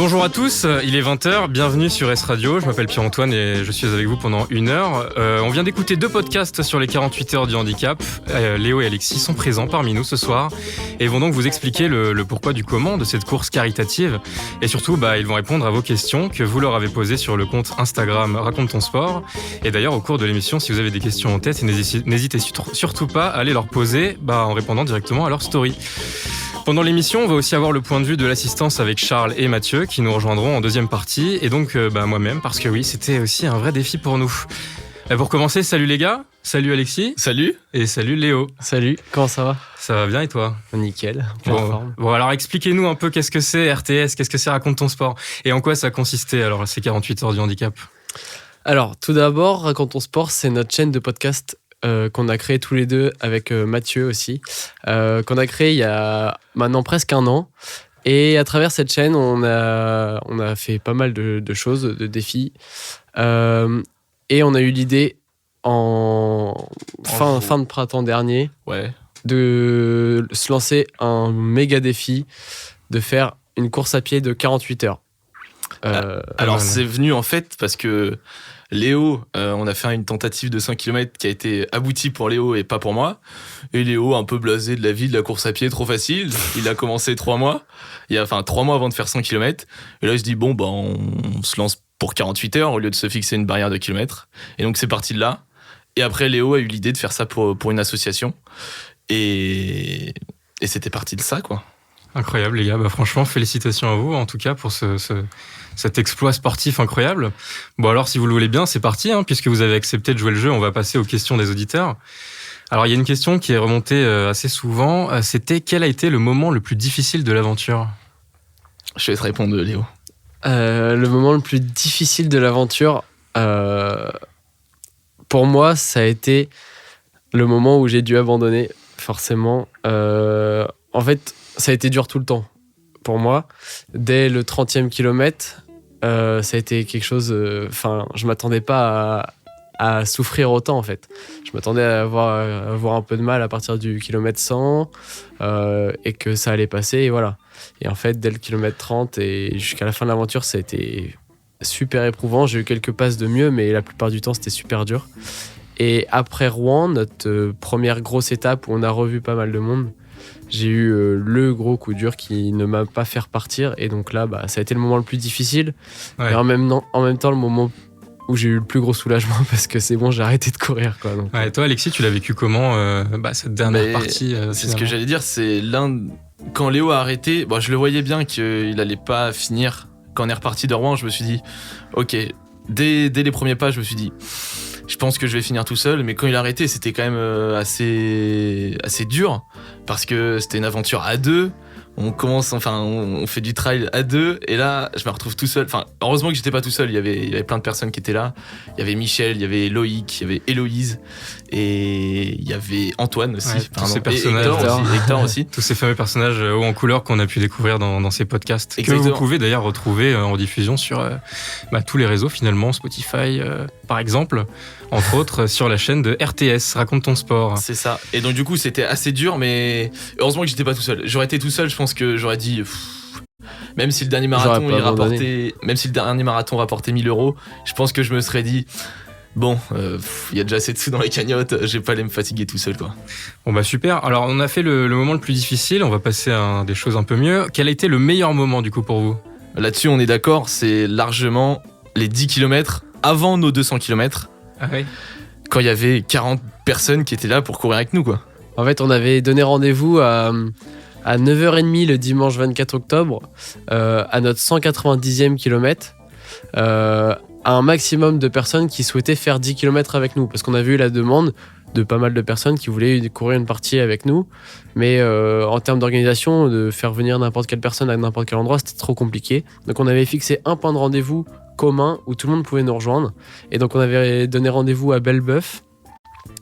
Bonjour à tous, il est 20h, bienvenue sur S Radio, je m'appelle Pierre-Antoine et je suis avec vous pendant 1 heure. On vient d'écouter 2 podcasts sur les 48 heures du handicap. Léo et Alexis sont présents parmi nous ce soir et vont donc vous expliquer le pourquoi du comment de cette course caritative. Et surtout, ils vont répondre à vos questions que vous leur avez posées sur le compte Instagram Raconte ton sport. Et d'ailleurs, au cours de l'émission, si vous avez des questions en tête, n'hésitez surtout pas à aller leur poser en répondant directement à leur story. Pendant l'émission, on va aussi avoir le point de vue de l'assistance avec Charles et Mathieu qui nous rejoindront en deuxième partie et donc moi-même parce que oui, c'était aussi un vrai défi pour nous. Pour commencer, salut les gars, salut Alexis. Salut. Et salut Léo. Salut, comment ça va ? Ça va bien et toi ? Nickel, Bon, alors expliquez-nous un peu qu'est-ce que c'est RTS, qu'est-ce que c'est Raconte ton sport et en quoi ça consistait alors ces 48 heures du handicap ? Alors tout d'abord, Raconte ton sport, c'est notre chaîne de podcast qu'on a créé tous les deux avec Mathieu aussi, qu'on a créé il y a maintenant presque 1 an. Et à travers cette chaîne, on a fait pas mal de choses, de défis. Et on a eu l'idée fin de printemps dernier de se lancer un méga défi, de faire une course à pied de 48 heures. Alors c'est venu en fait parce que Léo, on a fait une tentative de 5 km qui a été aboutie pour Léo et pas pour moi. Et Léo, un peu blasé de la vie, de la course à pied, trop facile. Il a commencé 3 mois. 3 mois avant de faire 100 km. Et là, je dis, on se lance pour 48 heures au lieu de se fixer une barrière de kilomètres. Et donc, c'est parti de là. Et après, Léo a eu l'idée de faire ça pour une association. Et c'était parti de ça, quoi. Incroyable, les gars. Franchement, félicitations à vous, en tout cas, pour cet exploit sportif incroyable. Bon, alors, si vous le voulez bien, c'est parti, puisque vous avez accepté de jouer le jeu, on va passer aux questions des auditeurs. Alors, il y a une question qui est remontée assez souvent. C'était, quel a été le moment le plus difficile de l'aventure ? Je vais te répondre, Léo. Le moment le plus difficile de l'aventure, pour moi, ça a été le moment où j'ai dû abandonner, forcément. En fait, ça a été dur tout le temps pour moi. Dès le 30e kilomètre, ça a été quelque chose... je m'attendais pas à souffrir autant, en fait. Je m'attendais à avoir un peu de mal à partir du kilomètre 100 et que ça allait passer, et voilà. Et en fait, dès le kilomètre 30 et jusqu'à la fin de l'aventure, ça a été super éprouvant. J'ai eu quelques passes de mieux, mais la plupart du temps, c'était super dur. Et après Rouen, notre première grosse étape où on a revu pas mal de monde, j'ai eu le gros coup dur qui ne m'a pas fait repartir. Et donc là, ça a été le moment le plus difficile. Ouais. Et en même temps, le moment où j'ai eu le plus gros soulagement parce que c'est bon, j'ai arrêté de courir, quoi. Donc, et toi, Alexis, tu l'as vécu comment cette dernière partie c'est ce que j'allais dire, c'est quand Léo a arrêté, je le voyais bien qu'il allait pas finir. Quand on est reparti de Rouen, je me suis dit, ok, dès les premiers pas, je me suis dit, je pense que je vais finir tout seul. Mais quand il a arrêté, c'était quand même assez dur parce que c'était une aventure à 2. On fait du trail à 2 et là je me retrouve tout seul. Heureusement que j'étais pas tout seul, il y avait plein de personnes qui étaient là. Il y avait Michel, il y avait Loïc, il y avait Héloïse et il y avait Antoine aussi. Tous ces personnages, Hector aussi. Tous ces fameux personnages haut en couleur qu'on a pu découvrir dans ces podcasts. Exactement. Que vous pouvez d'ailleurs retrouver en diffusion sur tous les réseaux finalement, Spotify par exemple, entre autres sur la chaîne de RTS, Raconte ton sport. C'est ça. Et donc du coup c'était assez dur, mais heureusement que j'étais pas tout seul. J'aurais été tout seul, je pense que j'aurais dit même si le dernier marathon rapportait 1 000 €, je pense que je me serais dit il y a déjà assez de sous dans les cagnottes, je vais pas aller me fatiguer tout seul, quoi. Bon super. Alors on a fait le moment le plus difficile, on va passer à des choses un peu mieux. Quel a été le meilleur moment du coup pour vous ? Là-dessus on est d'accord, c'est largement les 10 km avant nos 200 km. Ah oui. Quand il y avait 40 personnes qui étaient là pour courir avec nous, quoi. En fait, on avait donné rendez-vous à 9h30 le dimanche 24 octobre, à notre 190e kilomètre, à un maximum de personnes qui souhaitaient faire 10 km avec nous, parce qu'on avait eu la demande de pas mal de personnes qui voulaient courir une partie avec nous, mais en termes d'organisation, de faire venir n'importe quelle personne à n'importe quel endroit, c'était trop compliqué. Donc on avait fixé un point de rendez-vous commun où tout le monde pouvait nous rejoindre, et donc on avait donné rendez-vous à Belbeuf,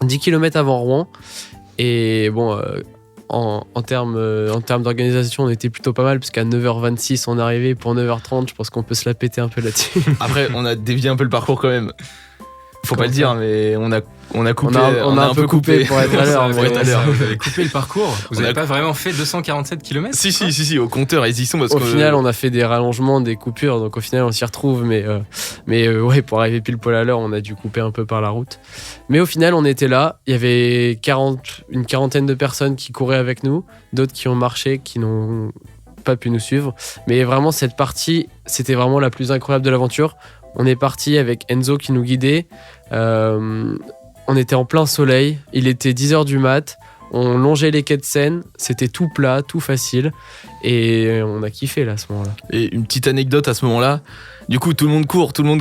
10 km avant Rouen, et en termes d'organisation, on était plutôt pas mal, parce qu'à 9h26, on arrivait pour 9h30. Je pense qu'on peut se la péter un peu là-dessus. Après, on a dévié un peu le parcours quand même. Faut pas le dire, mais on a coupé. On a un peu coupé pour être à l'heure. Vous mais- avez coupé le parcours. Vous On n'avez a- pas vraiment fait 247 km? Si, au compteur, ils y sont parce Au que. final, on a fait des rallongements, des coupures, donc au final, on s'y retrouve. Mais ouais, pour arriver pile poil à l'heure, on a dû couper un peu par la route. Mais au final, on était là. Il y avait une quarantaine de personnes qui couraient avec nous, d'autres qui ont marché, qui n'ont pas pu nous suivre. Mais vraiment, cette partie, c'était vraiment la plus incroyable de l'aventure. On est parti avec Enzo qui nous guidait. On était en plein soleil. Il était 10h du mat. On longeait les quais de Seine. C'était tout plat, tout facile. Et on a kiffé là à ce moment-là. Et une petite anecdote à ce moment-là. Du coup, tout le monde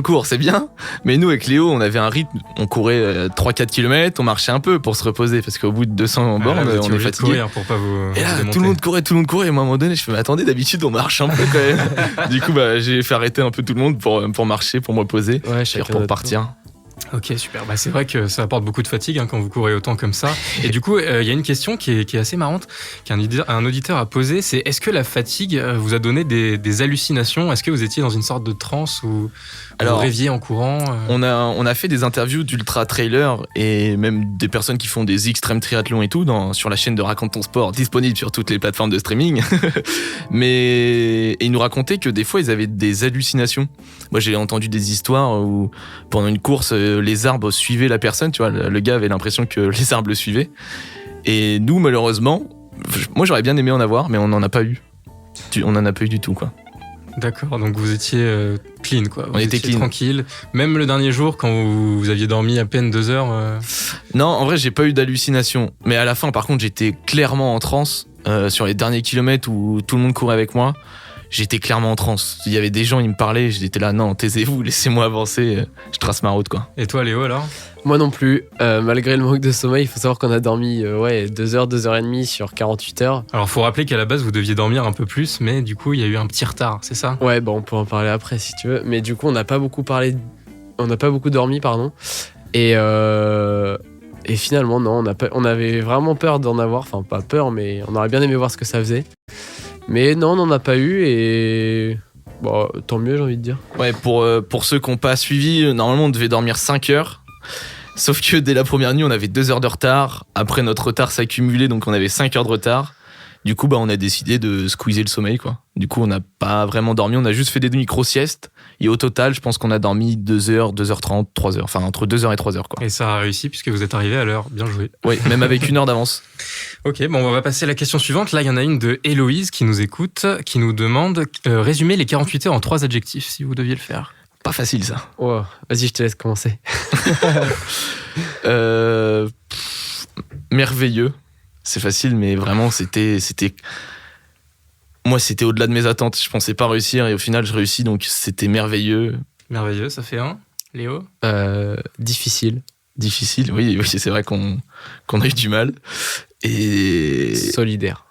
court, c'est bien. Mais nous, avec Léo, on avait un rythme. On courait 3-4 km, on marchait un peu pour se reposer. Parce qu'au bout de 200 bornes, Vous étiez on est obligé de fatigué. courir pour pas vous Et là, démonter. tout le monde courait. Et moi, à un moment donné, je fais, mais attendez, d'habitude, on marche un peu quand même. Du coup, j'ai fait arrêter un peu tout le monde pour marcher, pour me reposer. Ouais, Et chacun pour notre partir. Ok, super. Bah, c'est vrai que ça apporte beaucoup de fatigue quand vous courez autant comme ça. Et du coup, il y a une question qui est assez marrante qu'un auditeur a posée. C'est est-ce que la fatigue vous a donné des hallucinations? Est-ce que vous étiez dans une sorte de transe où vous rêviez en courant? On a fait des interviews d'ultra trailers et même des personnes qui font des extrêmes triathlons et tout sur la chaîne de Raconte ton sport, disponible sur toutes les plateformes de streaming. Mais ils nous racontaient que des fois ils avaient des hallucinations. Moi j'ai entendu des histoires où pendant une course les arbres suivaient la personne, tu vois, le gars avait l'impression que les arbres le suivaient. Et nous malheureusement, moi j'aurais bien aimé en avoir, mais on n'en a pas eu. On n'en a pas eu du tout quoi. D'accord, donc vous étiez clean quoi. Vous On était étiez clean. tranquille. Même le dernier jour quand vous aviez dormi à peine 2 heures. Non, en vrai, j'ai pas eu d'hallucination. Mais à la fin, par contre, j'étais clairement en transe. Sur les derniers kilomètres où tout le monde courait avec moi, j'étais clairement en transe. Il y avait des gens, ils me parlaient, j'étais là, non, taisez-vous, laissez-moi avancer, je trace ma route, quoi. Et toi Léo alors? Moi non plus. Malgré le manque de sommeil, il faut savoir qu'on a dormi 2 heures, 2 heures et demie sur 48 heures. Alors faut rappeler qu'à la base vous deviez dormir un peu plus, mais du coup il y a eu un petit retard, c'est ça? Ouais, bon, on peut en parler après si tu veux. Mais du coup, on n'a pas beaucoup dormi, pardon. Et finalement, non, on avait vraiment peur d'en avoir. Enfin, pas peur, mais on aurait bien aimé voir ce que ça faisait. Mais non, on n'en a pas eu et bon, tant mieux, j'ai envie de dire. Ouais, pour ceux qui n'ont pas suivi, normalement, on devait dormir 5 heures. Sauf que dès la première nuit, on avait 2 heures de retard. Après, notre retard s'accumulait, donc on avait 5 heures de retard. Du coup, on a décidé de squeezer le sommeil, quoi. Du coup, on n'a pas vraiment dormi, on a juste fait des micro-siestes. Et au total, je pense qu'on a dormi 2 heures, 2h30, 3 heures. Enfin, entre 2 heures et 3 heures, quoi. Et ça a réussi puisque vous êtes arrivé à l'heure, bien joué. Oui, même avec 1 heure d'avance. Ok, bon, on va passer à la question suivante. Là, il y en a une de Héloïse qui nous écoute, qui nous demande résumer les 48 heures en 3 adjectifs, si vous deviez le faire. Pas facile, ça. Oh, vas-y, je te laisse commencer. Merveilleux. C'est facile, mais vraiment, c'était. Moi, c'était au-delà de mes attentes. Je pensais pas réussir et au final, je réussis, donc c'était merveilleux. Merveilleux, ça fait 1. Léo? Difficile. Difficile, oui, c'est vrai qu'on a eu du mal. Et. Solidaire.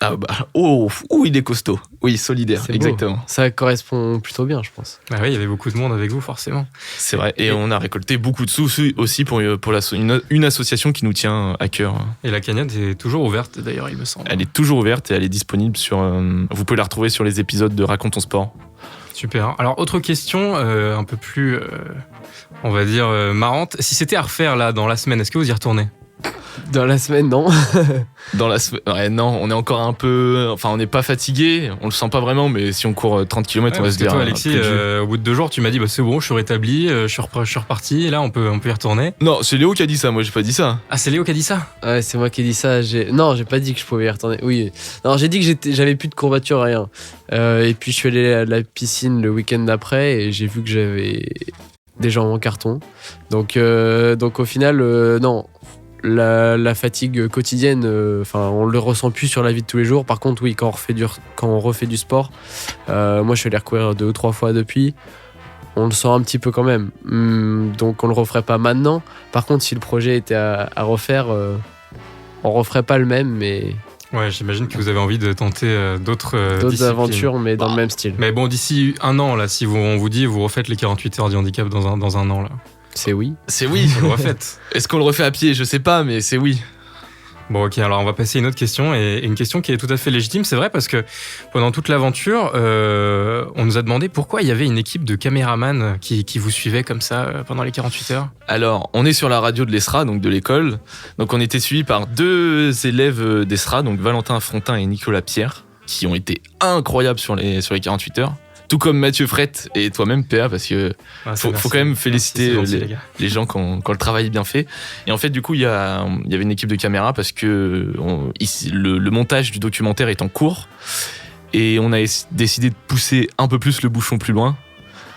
Ah bah, il est costaud. Oui, solidaire, C'est beau. exactement. Ça correspond plutôt bien, je pense. Bah oui, il y avait beaucoup de monde avec vous, forcément. C'est vrai. Et on a récolté beaucoup de sous aussi pour une association qui nous tient à cœur. Et la cagnotte est toujours ouverte, d'ailleurs, il me semble. Elle est toujours ouverte et elle est disponible sur. Vous pouvez la retrouver sur les épisodes de Raconte ton sport. Super. Alors, autre question, un peu plus, on va dire, marrante. Si c'était à refaire, là, dans la semaine, est-ce que vous y retournez? Dans la semaine, non. Dans la semaine. Ouais, non, on est encore un peu. Enfin, on n'est pas fatigué, on le sent pas vraiment, mais si on court 30 km, on va Parce se que dire. toi, Alexis, au bout de 2 jours, tu m'as dit, bah, c'est bon, je suis rétabli, je suis reparti, et là, on peut y retourner. Non, c'est Léo qui a dit ça, moi j'ai pas dit ça. Ah, c'est Léo qui a dit ça? Ouais, c'est moi qui ai dit ça. Non, j'ai pas dit que je pouvais y retourner. Oui. Non, j'ai dit que j'avais plus de courbatures, rien. Et puis je suis allé à la piscine le week-end d'après et j'ai vu que j'avais des jambes en carton. Donc au final, non. La fatigue quotidienne, on le ressent plus sur la vie de tous les jours. Par contre, oui, quand on refait du sport, moi je suis allé recourir 2 ou 3 fois depuis. On le sent un petit peu quand même. Donc on le referait pas maintenant. Par contre, si le projet était à refaire, on referait pas le même, mais Ouais, j'imagine que vous avez envie de tenter d'autres disciplines. aventures, mais dans le même style. Mais bon, d'ici 1 an, là, si on vous dit, vous refaites les 48 heures du handicap dans un an, là. C'est oui. C'est oui. Vous le refaites. Est-ce qu'on le refait à pied? Je sais pas, mais c'est oui. Bon, ok, alors on va passer à une autre question, et une question qui est tout à fait légitime, c'est vrai, parce que pendant toute l'aventure, on nous a demandé pourquoi il y avait une équipe de caméramans qui vous suivait comme ça pendant les 48 heures. Alors, on est sur la radio de l'ESRA, donc de l'école. Donc, on était suivis par 2 élèves d'ESRA, donc Valentin Frontin et Nicolas Pierre, qui ont été incroyables sur les 48 heures. Tout comme Mathieu Frette et toi-même, PA, parce que faut quand même féliciter les gens quand le travail est bien fait. Et en fait, du coup, il y avait une équipe de caméra parce que le montage du documentaire est en cours et on a décidé de pousser un peu plus le bouchon plus loin.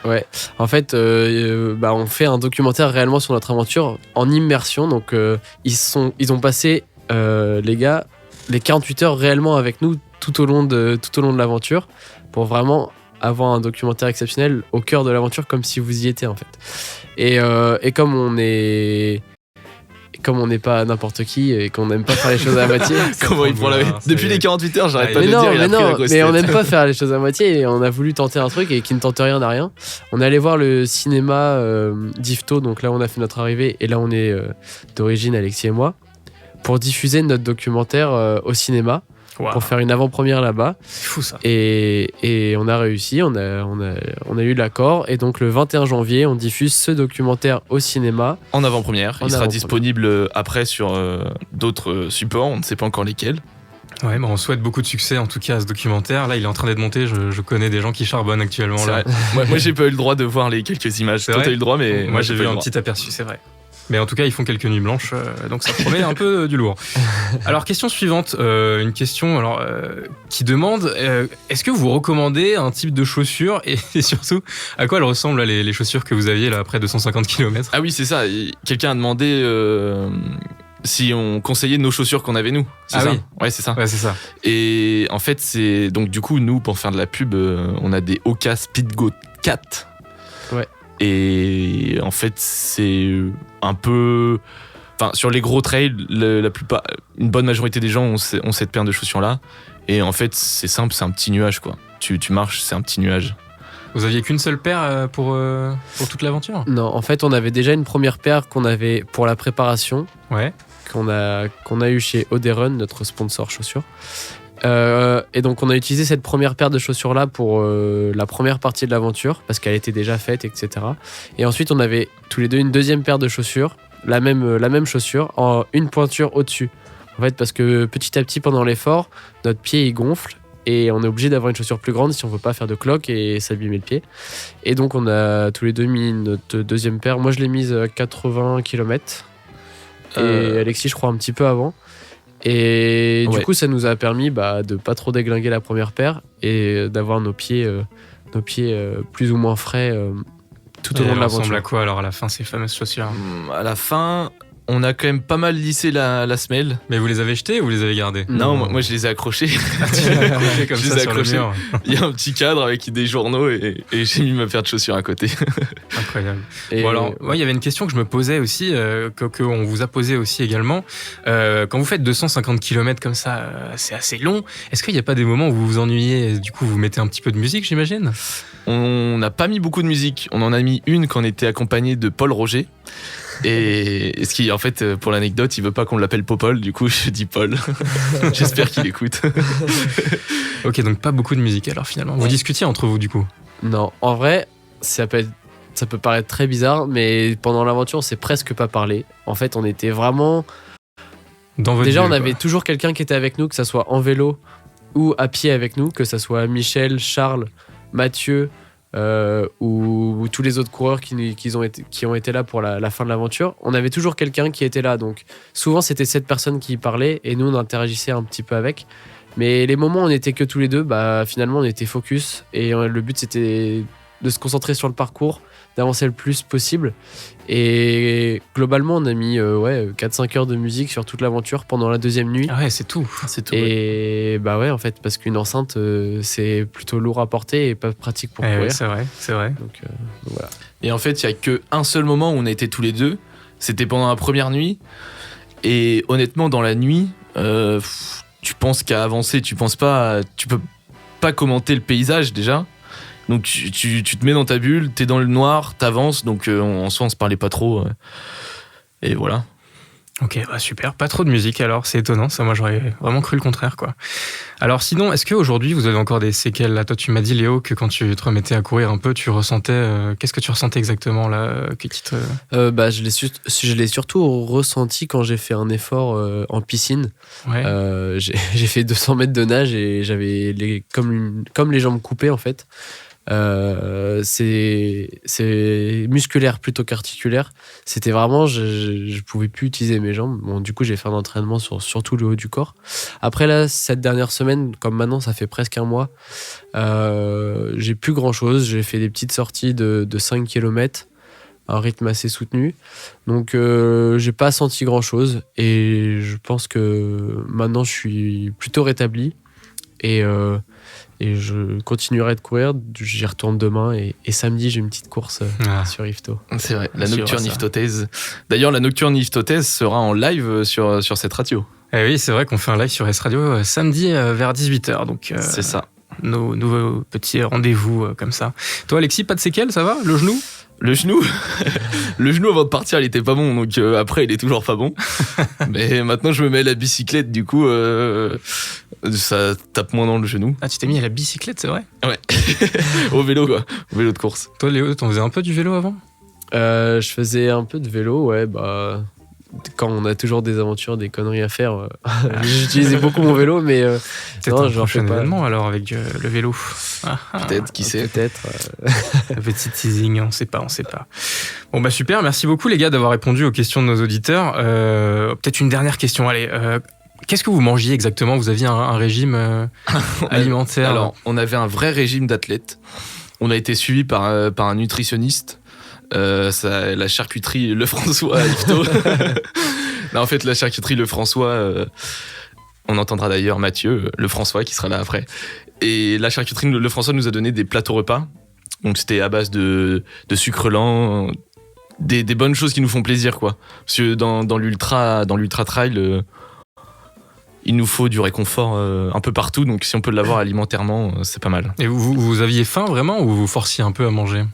Ouais, en fait, on fait un documentaire réellement sur notre aventure en immersion. Donc, ils ont passé, les gars, les 48 heures réellement avec nous tout au long de l'aventure pour vraiment avoir un documentaire exceptionnel au cœur de l'aventure, comme si vous y étiez en fait. Et comme on n'est pas n'importe qui et qu'on n'aime pas faire les choses à moitié. Comment il prend la depuis les 48 heures, j'arrête pas de le dire. Mais on n'aime pas faire les choses à moitié et on a voulu tenter un truc et qui ne tente rien n'a rien. On est allé voir le cinéma d'Yvetot, donc là on a fait notre arrivée et là on est d'origine, Alexis et moi, pour diffuser notre documentaire au cinéma. Wow. Pour faire une avant-première là-bas. C'est fou ça. Et on a réussi, on a eu l'accord. Et donc le 21 janvier, on diffuse ce documentaire au cinéma. En avant-première. Il sera disponible après sur d'autres supports, on ne sait pas encore lesquels. Ouais, on souhaite beaucoup de succès en tout cas à ce documentaire. Là, il est en train d'être monté. Je connais des gens qui charbonnent actuellement. Là. moi, j'ai pas eu le droit de voir les quelques images. Toi, t'as eu le droit, mais moi, j'ai vu un petit aperçu, c'est vrai. Mais en tout cas, ils font quelques nuits blanches, donc ça promet un peu du lourd. Alors, question suivante, une question qui demande est-ce que vous recommandez un type de chaussures et surtout, à quoi elles ressemblent là, les chaussures que vous aviez là, après 250 km? Ah oui, c'est ça. Quelqu'un a demandé si on conseillait nos chaussures qu'on avait nous. C'est ça. Oui. Ouais, c'est ça. Ouais, c'est ça. Et en fait, c'est donc du coup, nous, pour faire de la pub, on a des Hoka Speedgo 4. Ouais. Et en fait, c'est un peu... Enfin, sur les gros trails, la plupart, une bonne majorité des gens ont cette paire de chaussures-là. Et en fait, c'est simple, c'est un petit nuage, quoi. Tu marches, c'est un petit nuage. Vous aviez qu'une seule paire pour toute l'aventure? Non, en fait, on avait déjà une première paire qu'on avait pour la préparation. Ouais. Qu'on a eu chez Oderun, notre sponsor chaussures. Et donc on a utilisé cette première paire de chaussures là pour la première partie de l'aventure parce qu'elle était déjà faite, etc. Et ensuite on avait tous les deux une deuxième paire de chaussures, la même chaussure, en une pointure au-dessus. En fait, parce que petit à petit pendant l'effort, notre pied il gonfle et on est obligé d'avoir une chaussure plus grande si on veut pas faire de cloque et s'abîmer le pied. Et donc on a tous les deux mis notre deuxième paire. Moi je l'ai mise à 80 km et Alexis je crois un petit peu avant. Et du coup, ça nous a permis de pas trop déglinguer la première paire et d'avoir nos pieds plus ou moins frais tout au long de l'aventure. Ça ressemble à quoi alors à la fin ces fameuses chaussures? À la fin, on a quand même pas mal lissé la semelle. Mais vous les avez jetées ou vous les avez gardées? Non, moi je les ai accrochés. Tu les as accrochés comme ça sur le mur. Il y a un petit cadre avec des journaux et j'ai mis ma paire de chaussures à côté. Incroyable. Bon alors, il y avait une question que je me posais aussi, qu'on vous a posée aussi également. Quand vous faites 250 km comme ça, c'est assez long. Est-ce qu'il n'y a pas des moments où vous vous ennuyez et du coup vous mettez un petit peu de musique, j'imagine? On n'a pas mis beaucoup de musique. On en a mis une quand on était accompagné de Paul Roger. Et ce qui, en fait, pour l'anecdote, il veut pas qu'on l'appelle Popol, du coup je dis Paul. J'espère qu'il écoute. Ok, donc pas beaucoup de musique alors finalement. Vous discutiez entre vous du coup? Non, en vrai, ça peut paraître très bizarre, mais pendant l'aventure, on s'est presque pas parlé. En fait, on était vraiment... Dans votre Déjà, vie, on avait toujours quelqu'un qui était avec nous, que ça soit en vélo ou à pied avec nous, que ça soit Michel, Charles, Mathieu... ou tous les autres coureurs qui ont été là pour la fin de l'aventure, on avait toujours quelqu'un qui était là. Donc souvent c'était cette personne qui parlait et nous on interagissait un petit peu avec. Mais les moments où on n'était que tous les deux, finalement on était focus et le but c'était de se concentrer sur le parcours, d'avancer le plus possible. Et globalement on a mis 4-5 heures de musique sur toute l'aventure pendant la deuxième nuit. Ah ouais, c'est tout. Et en fait, parce qu'une enceinte c'est plutôt lourd à porter et pas pratique pour courir. Ouais, c'est vrai. Donc voilà. Et en fait, il y a qu'un seul moment où on a été tous les deux, c'était pendant la première nuit. Et honnêtement, dans la nuit, tu penses qu'à avancer, tu peux pas commenter le paysage déjà. Donc tu te mets dans ta bulle, t'es dans le noir, t'avances, donc en soi on se parlait pas trop. Et voilà. Ok, bah super. Pas trop de musique alors, c'est étonnant. Ça, moi, j'aurais vraiment cru le contraire, quoi. Alors sinon, est-ce qu'aujourd'hui, vous avez encore des séquelles là? Toi, tu m'as dit, Léo, que quand tu te remettais à courir un peu, tu ressentais... qu'est-ce que tu ressentais exactement là Je l'ai surtout ressenti quand j'ai fait un effort en piscine. Ouais. J'ai fait 200 mètres de nage et j'avais comme les jambes coupées en fait. C'est musculaire plutôt qu'articulaire. C'était vraiment, je pouvais plus utiliser mes jambes. Bon, du coup, j'ai fait un entraînement sur tout le haut du corps. Après là, cette dernière semaine, comme maintenant, ça fait presque un mois, j'ai plus grand chose. J'ai fait des petites sorties de 5 km, un rythme assez soutenu. Donc, j'ai pas senti grand chose. Et je pense que maintenant, je suis plutôt rétabli. Et je continuerai de courir, j'y retourne demain et samedi j'ai une petite course sur Yvetot. C'est vrai, la nocturne yvetotaise. D'ailleurs, la nocturne yvetotaise sera en live sur cette radio. Eh oui, c'est vrai qu'on fait un live sur S Radio samedi vers 18h. Donc, c'est ça. Nos nouveaux petits rendez-vous comme ça. Toi, Alexis, pas de séquelles, ça va? Le genou? Le genou avant de partir, il était pas bon, donc après, il est toujours pas bon. Mais maintenant, je me mets à la bicyclette, du coup, ça tape moins dans le genou. Ah, tu t'es mis à la bicyclette, c'est vrai? Ouais. Au vélo, quoi. Au vélo de course. Toi, Léo, t'en faisais un peu du vélo avant? Je faisais un peu de vélo, ouais, bah... Quand on a toujours des aventures, des conneries à faire, j'utilisais beaucoup mon vélo, mais peut-être un prochain événement alors avec le vélo. Peut-être, qui sait. Peut-être. Petit teasing, on sait pas. Bon bah super, merci beaucoup les gars d'avoir répondu aux questions de nos auditeurs. Peut-être une dernière question, allez. Qu'est-ce que vous mangiez exactement? Vous aviez un régime alimentaire? Alors, on avait un vrai régime d'athlète. On a été suivi par un nutritionniste. La charcuterie Le François à Yvetot. Non, en fait, la charcuterie Le François, on entendra d'ailleurs Mathieu Le François qui sera là après. Et la charcuterie Le François nous a donné des plateaux repas. Donc c'était à base de sucre lent, des bonnes choses qui nous font plaisir, quoi. Parce que dans l'ultra trail, il nous faut du réconfort un peu partout. Donc si on peut l'avoir alimentairement, c'est pas mal. Et vous aviez faim vraiment ou vous forciez un peu à manger?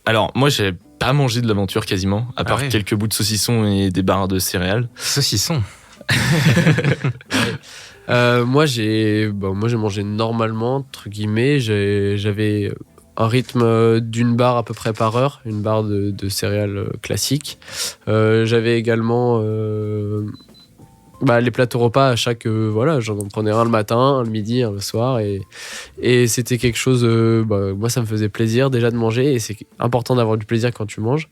Alors, moi, j'ai pas mangé de l'aventure quasiment, à part quelques bouts de saucisson et des barres de céréales. Saucisson. Moi, j'ai mangé normalement, entre guillemets. J'avais un rythme d'une barre à peu près par heure, une barre de céréales classiques. J'avais également les plateaux repas à chaque... j'en prenais un le matin, un le midi, un le soir. Et c'était quelque chose... moi, ça me faisait plaisir déjà de manger. Et c'est important d'avoir du plaisir quand tu manges.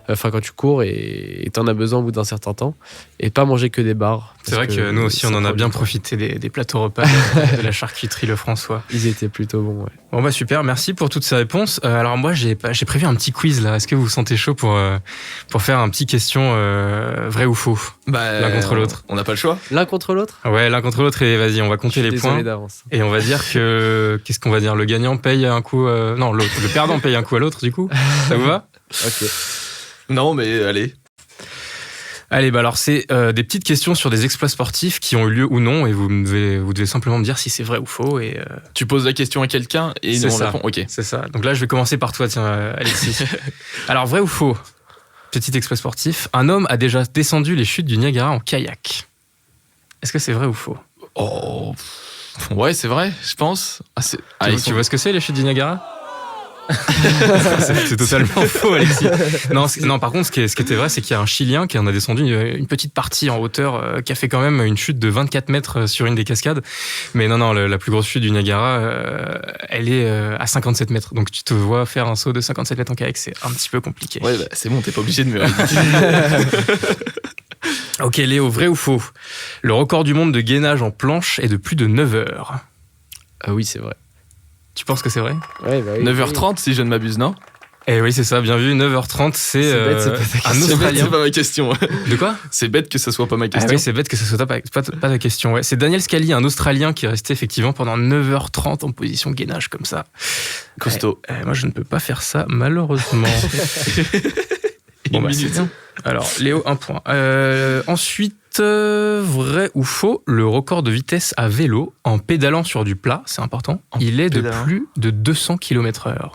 Enfin, quand tu cours et t'en as besoin au bout d'un certain temps. Et pas manger que des barres. C'est vrai que nous aussi, on en a bien profité des plateaux repas de la charcuterie Le François. Ils étaient plutôt bons, ouais. Bon, bah super, merci pour toutes ces réponses. Alors moi, j'ai prévu un petit quiz là. Est-ce que vous vous sentez chaud pour faire un petit question vrai ou faux? L'un contre l'autre. On n'a pas le choix. L'un contre l'autre? Ouais, l'un contre l'autre et vas-y, on va compter les points. D'avance. Et on va dire que... Qu'est-ce qu'on va dire? Le gagnant paye un coup... non, le perdant paye un coup à l'autre du coup. Ça vous va? Ok. Non, mais allez. Allez, bah alors c'est des petites questions sur des exploits sportifs qui ont eu lieu ou non et vous devez simplement me dire si c'est vrai ou faux. Et tu poses la question à quelqu'un et nous on répond. Ok. C'est ça. Donc là, je vais commencer par toi, tiens, Alexis. Alors, vrai ou faux? Petit exploit sportif. Un homme a déjà descendu les chutes du Niagara en kayak. Est-ce que c'est vrai ou faux? Oh, ouais, c'est vrai, je pense. Tu vois ce que c'est, les chutes du Niagara? c'est totalement faux, Alexis. Non, par contre, ce qui était vrai, c'est qu'il y a un Chilien qui en a descendu une petite partie en hauteur, qui a fait quand même une chute de 24 mètres sur une des cascades. Mais non, la plus grosse chute du Niagara, elle est à 57 mètres. Donc tu te vois faire un saut de 57 mètres en kayak, c'est un petit peu compliqué. Ouais, c'est bon, t'es pas obligé de me Ok, Léo, vrai ou faux? Le record du monde de gainage en planche est de plus de 9 heures. Oui, c'est vrai. Tu penses que c'est vrai? Ouais, bah oui, 9h30 si je ne m'abuse, non? Eh oui, c'est ça, bien vu. 9h30, c'est un Australien. C'est pas ma question. De quoi? C'est bête que ce soit pas ma question. Ah oui, c'est bête que ce soit pas ta question. Ouais. C'est Daniel Scali, un Australien qui est resté effectivement pendant 9h30 en position gainage comme ça. Costaud. Moi, je ne peux pas faire ça, malheureusement. Bon, bah, c'est bien. Alors, Léo, un point. Ensuite, vrai ou faux, le record de vitesse à vélo en pédalant sur du plat, c'est important, il est de plus de 200 km/h.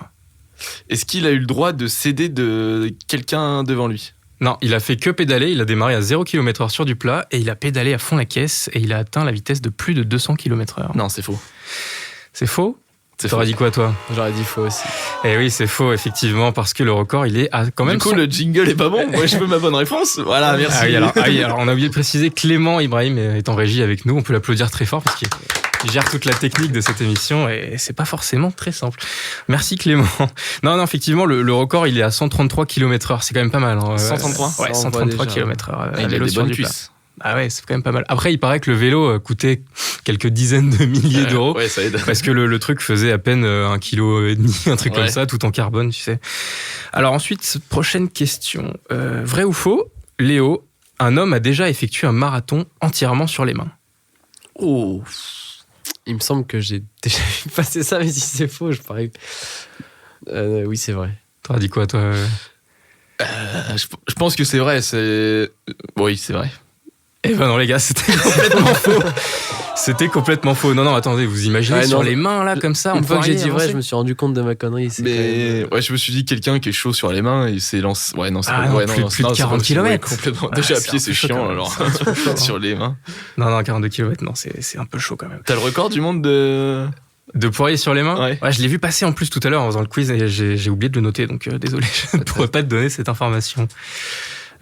Est-ce qu'il a eu le droit de céder de quelqu'un devant lui? Non, il a fait que pédaler, il a démarré à 0 km/h sur du plat et il a pédalé à fond la caisse et il a atteint la vitesse de plus de 200 km/h. Non, c'est faux. C'est faux? C'est T'aurais faux. dit quoi, toi? J'aurais dit faux aussi. Eh oui, c'est faux, effectivement, parce que le record, il est à quand même... Du coup, le jingle est pas bon. Moi, je veux ma bonne réponse. Voilà, merci. Ah oui, alors on a oublié de préciser, Clément Ibrahim est en régie avec nous, on peut l'applaudir très fort parce qu'il gère toute la technique de cette émission et c'est pas forcément très simple. Merci Clément. Non, effectivement, le record, il est à 133 km/h, c'est quand même pas mal. Hein. 133? Ouais, Ça, on voit 133 déjà. km/h. Il a vélo des sur bonnes du plat. cuisses. Ah ouais, c'est quand même pas mal. Après, il paraît que le vélo coûtait quelques dizaines de milliers d'euros. Ouais, ça aide. Parce que le truc faisait à peine 1,5 kg, un truc comme Ouais. ça, tout en carbone, tu sais. Alors ensuite, prochaine question. Vrai ou faux, Léo, un homme a déjà effectué un marathon entièrement sur les mains? Oh. Il me semble que j'ai déjà vu passer ça, mais si c'est faux, je parie. Oui, c'est vrai. T'aurais dit quoi, toi? Je pense que c'est vrai. Oui, c'est vrai. Eh ben non, les gars, c'était complètement faux. C'était complètement faux. Non, attendez, vous imaginez Ouais, sur non. les mains, là, comme ça, Une fois que j'ai dit vrai, avancer je me suis rendu compte de ma connerie. C'est Mais quand même- ouais, je me suis dit quelqu'un qui est chaud sur les mains, il s'est lancé. Ouais, non, c'est Ah pas non, ouais, plus de c'est pas 40 possible. Ouais, kilomètres. complètement. Ah, Déjà à c'est pied, un c'est peu chaud, quand chiant même. alors. C'est un peu chaud, hein. Sur les mains. Non, 42 km, non, c'est un peu chaud quand même. T'as le record du monde de. De poirier sur les mains? Ouais. Je l'ai vu passer en plus tout à l'heure en faisant le quiz et j'ai oublié de le noter, donc désolé, je ne pourrais pas te donner cette information.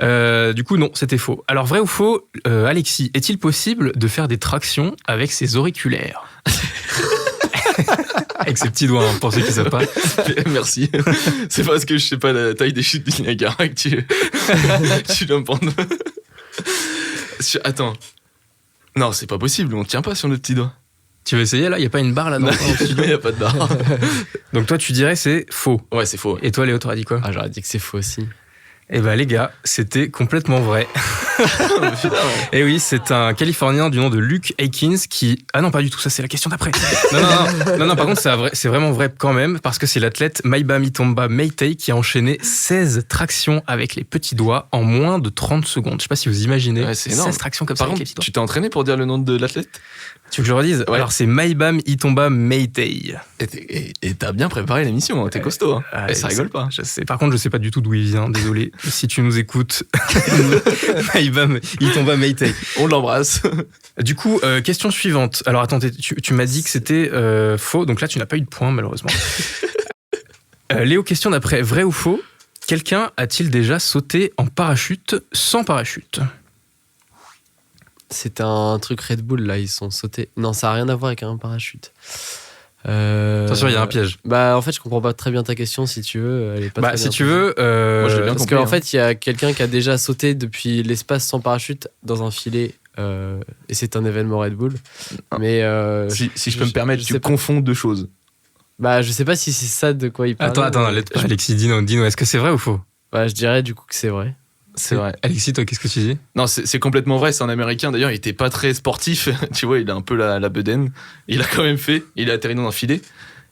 Du coup, non, c'était faux. Alors, vrai ou faux, Alexis, est-il possible de faire des tractions avec ses auriculaires? Avec ses petits doigts, hein, pour ceux qui ne savent pas. Merci. C'est parce que je sais pas la taille des chutes du Niagara que tu dois me prendre. Attends. Non, c'est pas possible, on tient pas sur nos petits doigts. Tu veux essayer là? Il n'y a pas une barre là-dedans? Il y a pas de barre. Donc, toi, tu dirais c'est faux. Ouais, c'est faux. Et toi, Léo, t'aurais dit quoi? Ah, j'aurais dit que c'est faux aussi. Eh ben, les gars, c'était complètement vrai. Putain, ouais. Et oui, c'est un Californien du nom de Luke Aikins qui... Ah non, pas du tout, ça c'est la question d'après. Non, par contre, c'est vraiment vrai quand même, parce que c'est l'athlète Maiba Mitomba Meitei qui a enchaîné 16 tractions avec les petits doigts en moins de 30 secondes. Je sais pas si vous imaginez, Ouais, c'est énorme. 16 tractions comme ça Par avec contre, les petits doigts. tu t'es entraîné pour dire le nom de l'athlète? Tu veux que je le redise? Ouais. Alors c'est Maiba Mitomba Meitei. Et t'as bien préparé l'émission, hein, t'es costaud. Hein. Ah, Et ça rigole pas. Je sais. Par contre, je sais pas du tout d'où il vient, désolé. Si tu nous écoutes, Maiba Mitomba Meitei. On l'embrasse. Du coup, question suivante. Alors attendez, tu m'as dit que c'était faux, donc là tu n'as pas eu de point malheureusement. Léo, question d'après, vrai ou faux? Quelqu'un a-t-il déjà sauté en parachute sans parachute? C'est un truc Red Bull, là, ils sont sautés. Non, ça n'a rien à voir avec un parachute. Attention, il y a un piège. Bah, en fait, je comprends pas très bien ta question, si tu veux. Elle est pas Bah, très si bien tu posée. veux, Moi, je l'ai bien Parce compris, qu'en hein. fait, il y a quelqu'un qui a déjà sauté depuis l'espace sans parachute dans un filet. Et c'est un événement Red Bull. Mais Si je peux me permettre, je tu sais pas. confonds deux choses. Bah, je sais pas si c'est ça de quoi il parle. attends, Alexis, dis-nous, est-ce que c'est vrai ou faux? Bah, je dirais du coup que c'est vrai. C'est vrai. Alexis, toi, qu'est-ce que tu dis? Non, c'est complètement vrai. C'est un Américain. D'ailleurs, il était pas très sportif. Tu vois, il a un peu la bedaine. Il a quand même fait. Il a atterri dans un filet.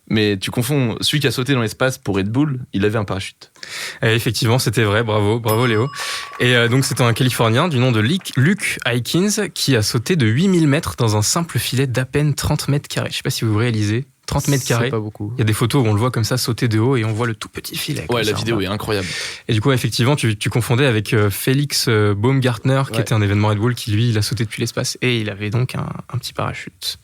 Mais tu confonds. Celui qui a sauté dans l'espace pour Red Bull, il avait un parachute. Effectivement, c'était vrai, bravo Léo. Et donc c'était un Californien du nom de Luke Aikins qui a sauté de 8000 mètres dans un simple filet d'à peine 30 mètres carrés. Je sais pas si vous réalisez, 30 mètres carrés. C'est pas beaucoup. Il y a des photos où on le voit comme ça sauter de haut et on voit le tout petit filet. Ouais, comme la ça, vidéo en bas. est incroyable. Et du coup, effectivement, tu confondais avec Félix Baumgartner, qui Ouais. était un événement Red Bull, qui lui, il a sauté depuis l'espace et il avait donc un petit parachute.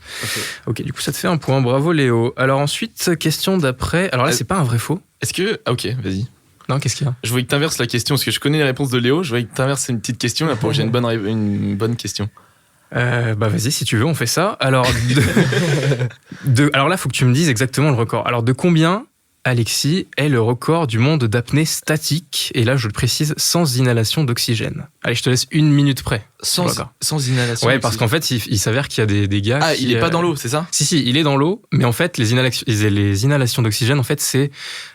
Ok, du coup, ça te fait un point. Bravo Léo. Alors ensuite, question d'après. Alors là, c'est pas un vrai faux. Est-ce que. Ah, ok, vas-y. Non, qu'est-ce qu'il y a? Je voulais que t'inverses la question, parce que je connais les réponses de Léo. Je voulais que t'inverses une petite question là pour que j'ai une bonne question. Bah vas-y, si tu veux, on fait ça. Alors, alors là, faut que tu me dises exactement le record. Alors, de combien, Alexis, est le record du monde d'apnée statique? Et là, je le précise, sans inhalation d'oxygène. Allez, je te laisse 1 minute près. Sans inhalation. Ouais, parce qu'en fait, il s'avère qu'il y a des gars Ah, qui, il est pas dans l'eau, c'est ça? Si, il est dans l'eau, mais en fait, les inhalations d'oxygène, en fait, c'est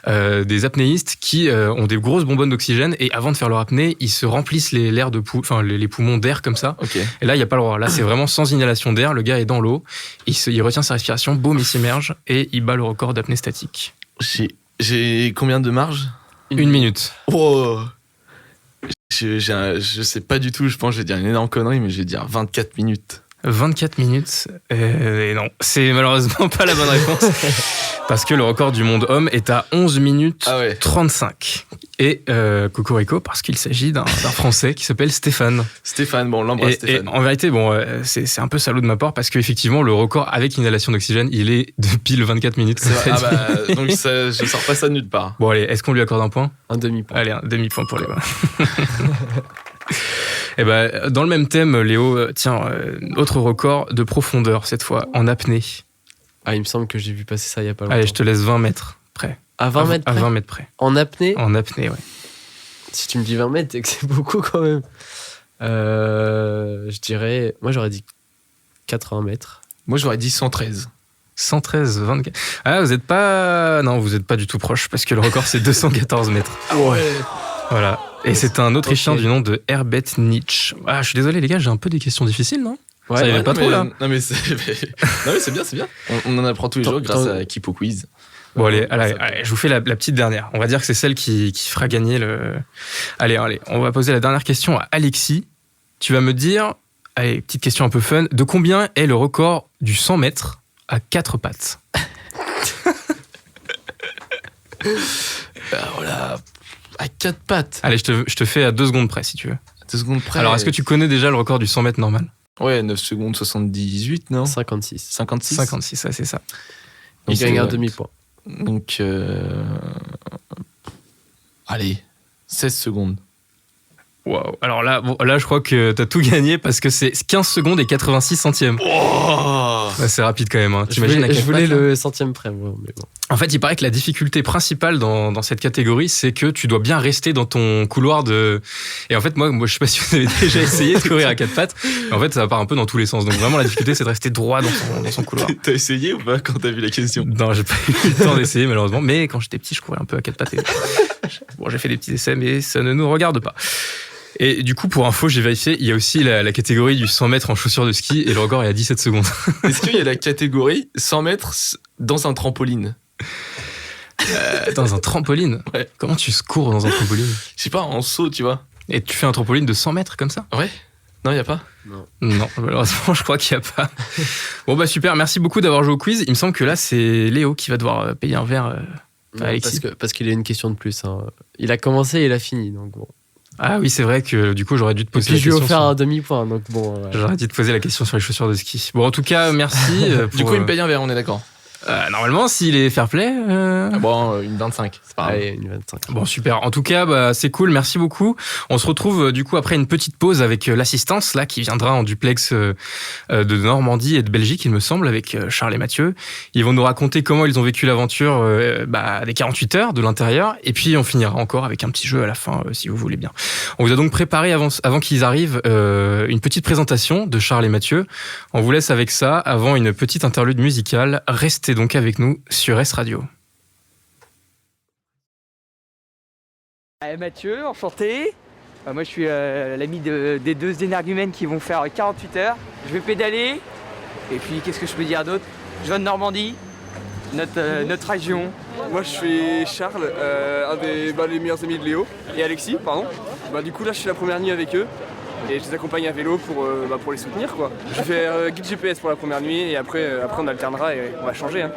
des apnéistes qui ont des grosses bonbonnes d'oxygène et avant de faire leur apnée, ils se remplissent les poumons d'air comme ça. Ok. Et là, il n'y a pas le droit. Là, c'est vraiment sans inhalation d'air. Le gars est dans l'eau, il retient sa respiration, boum, il s'immerge et il bat le record d'apnée statique. J'ai combien de marge? 1 minute. Oh. Je sais pas du tout, je pense que je vais dire une énorme connerie, mais je vais dire 24 minutes. 24 minutes. Et non, c'est malheureusement pas la bonne réponse. Parce que le record du monde homme est à 11 minutes 35. Et Cocorico, parce qu'il s'agit d'un Français qui s'appelle Stéphane. Stéphane, bon, on l'embrasse, Stéphane. Et en vérité, bon, c'est un peu salaud de ma part parce qu'effectivement, le record avec inhalation d'oxygène, il est de pile 24 minutes. Donc ça, je sors pas ça de nulle part. Bon, allez, est-ce qu'on lui accorde un point ? Un demi-point. Allez, un demi-point pour Léo. Et ben, dans le même thème, Léo, tiens, autre record de profondeur cette fois, en apnée. Ah, il me semble que j'ai vu passer ça il y a pas longtemps. Allez, je te laisse 20 mètres près. À 20 mètres près ? À 20 mètres près. En apnée ? En apnée, ouais. Si tu me dis 20 mètres, c'est que c'est beaucoup quand même. Je dirais... Moi, j'aurais dit 80 mètres. Moi, j'aurais dit 113. 113, 24. Ah, vous êtes pas... Non, vous êtes pas du tout proche parce que le record, c'est 214 mètres. Ah ouais. Voilà. Et c'est un Autrichien du nom de Herbert Nitsch. Ah, je suis désolé, les gars, j'ai un peu des questions difficiles, non ? Ouais, ça y avait pas trop, là. Non, mais c'est bien, c'est bien. On en apprend tous les jours grâce à Kipo Quiz. Bon, allez, je vous fais la petite dernière. On va dire que c'est celle qui fera gagner le... Allez, on va poser la dernière question à Alexis. Tu vas me dire, allez, petite question un peu fun, de combien est le record du 100 mètres à 4 pattes ? Voilà, à 4 pattes. Allez, je te fais à 2 secondes près, si tu veux. 2 secondes près. Alors, est-ce que tu connais déjà le record du 100 mètres normal ? Ouais, 9 secondes 78, non ? 56. 56 ? 56, ouais, c'est ça. Il gagne un demi-point. Donc, allez, 16 secondes. Waouh. Alors là, je crois que t'as tout gagné parce que c'est 15 secondes et 86 centièmes. Oh, ouais, c'est rapide quand même. Hein. T'imagines à quel Je voulais pattes, le centième près, moi, mais bon. En fait, il paraît que la difficulté principale dans cette catégorie, c'est que tu dois bien rester dans ton couloir de... Et en fait, moi je sais pas si vous avez déjà essayé de courir à 4 pattes, mais en fait, ça part un peu dans tous les sens. Donc vraiment, la difficulté, c'est de rester droit dans son couloir. T'as essayé ou pas quand t'as vu la question ? Non, j'ai pas eu le temps d'essayer, malheureusement. Mais quand j'étais petit, je courais un peu à 4 pattes. Bon, j'ai fait des petits essais, mais ça ne nous regarde pas. Et du coup, pour info, j'ai vérifié, il y a aussi la catégorie du 100 mètres en chaussures de ski et le record est à 17 secondes. Est-ce qu'il y a la catégorie 100 mètres dans un trampoline ? Dans un trampoline ? Ouais. Comment tu cours dans un trampoline ? Je sais pas, en saut, tu vois. Et tu fais un trampoline de 100 mètres comme ça ? Ouais. Non, y a pas ? Non, malheureusement, je crois qu'il n'y a pas. Bon, bah super, merci beaucoup d'avoir joué au quiz. Il me semble que là, c'est Léo qui va devoir payer un verre à Alexis. Parce qu'il a une question de plus. Hein. Il a commencé et il a fini, donc bon. Ah oui, c'est vrai que du coup, j'aurais dû te poser la question. Je lui ai offert un demi-point, donc bon. J'aurais dû te poser la question sur les chaussures de ski. Bon, en tout cas, merci. Du coup, il me paye un verre, on est d'accord. Normalement, s'il est fair play. Bon, une 25, c'est pas grave. Allez, une 25. Bon, super. En tout cas, bah, c'est cool. Merci beaucoup. On se retrouve du coup après une petite pause avec l'assistance là qui viendra en duplex de Normandie et de Belgique, il me semble, avec Charles et Mathieu. Ils vont nous raconter comment ils ont vécu l'aventure des 48 heures de l'intérieur. Et puis, on finira encore avec un petit jeu à la fin, si vous voulez bien. On vous a donc préparé avant qu'ils arrivent une petite présentation de Charles et Mathieu. On vous laisse avec ça avant une petite interlude musicale. Restez donc avec nous sur S Radio. Mathieu, enchanté. Moi je suis l'ami des deux énergumènes qui vont faire 48 heures. Je vais pédaler. Et puis qu'est-ce que je peux dire d'autre ? Je viens de Normandie, notre région. Moi je suis Charles, un des les meilleurs amis de Léo et Alexis, pardon. Du coup là je suis la première nuit avec eux et je les accompagne à vélo pour les soutenir quoi. Je vais faire guide GPS pour la première nuit et après on alternera et on va changer. Hein.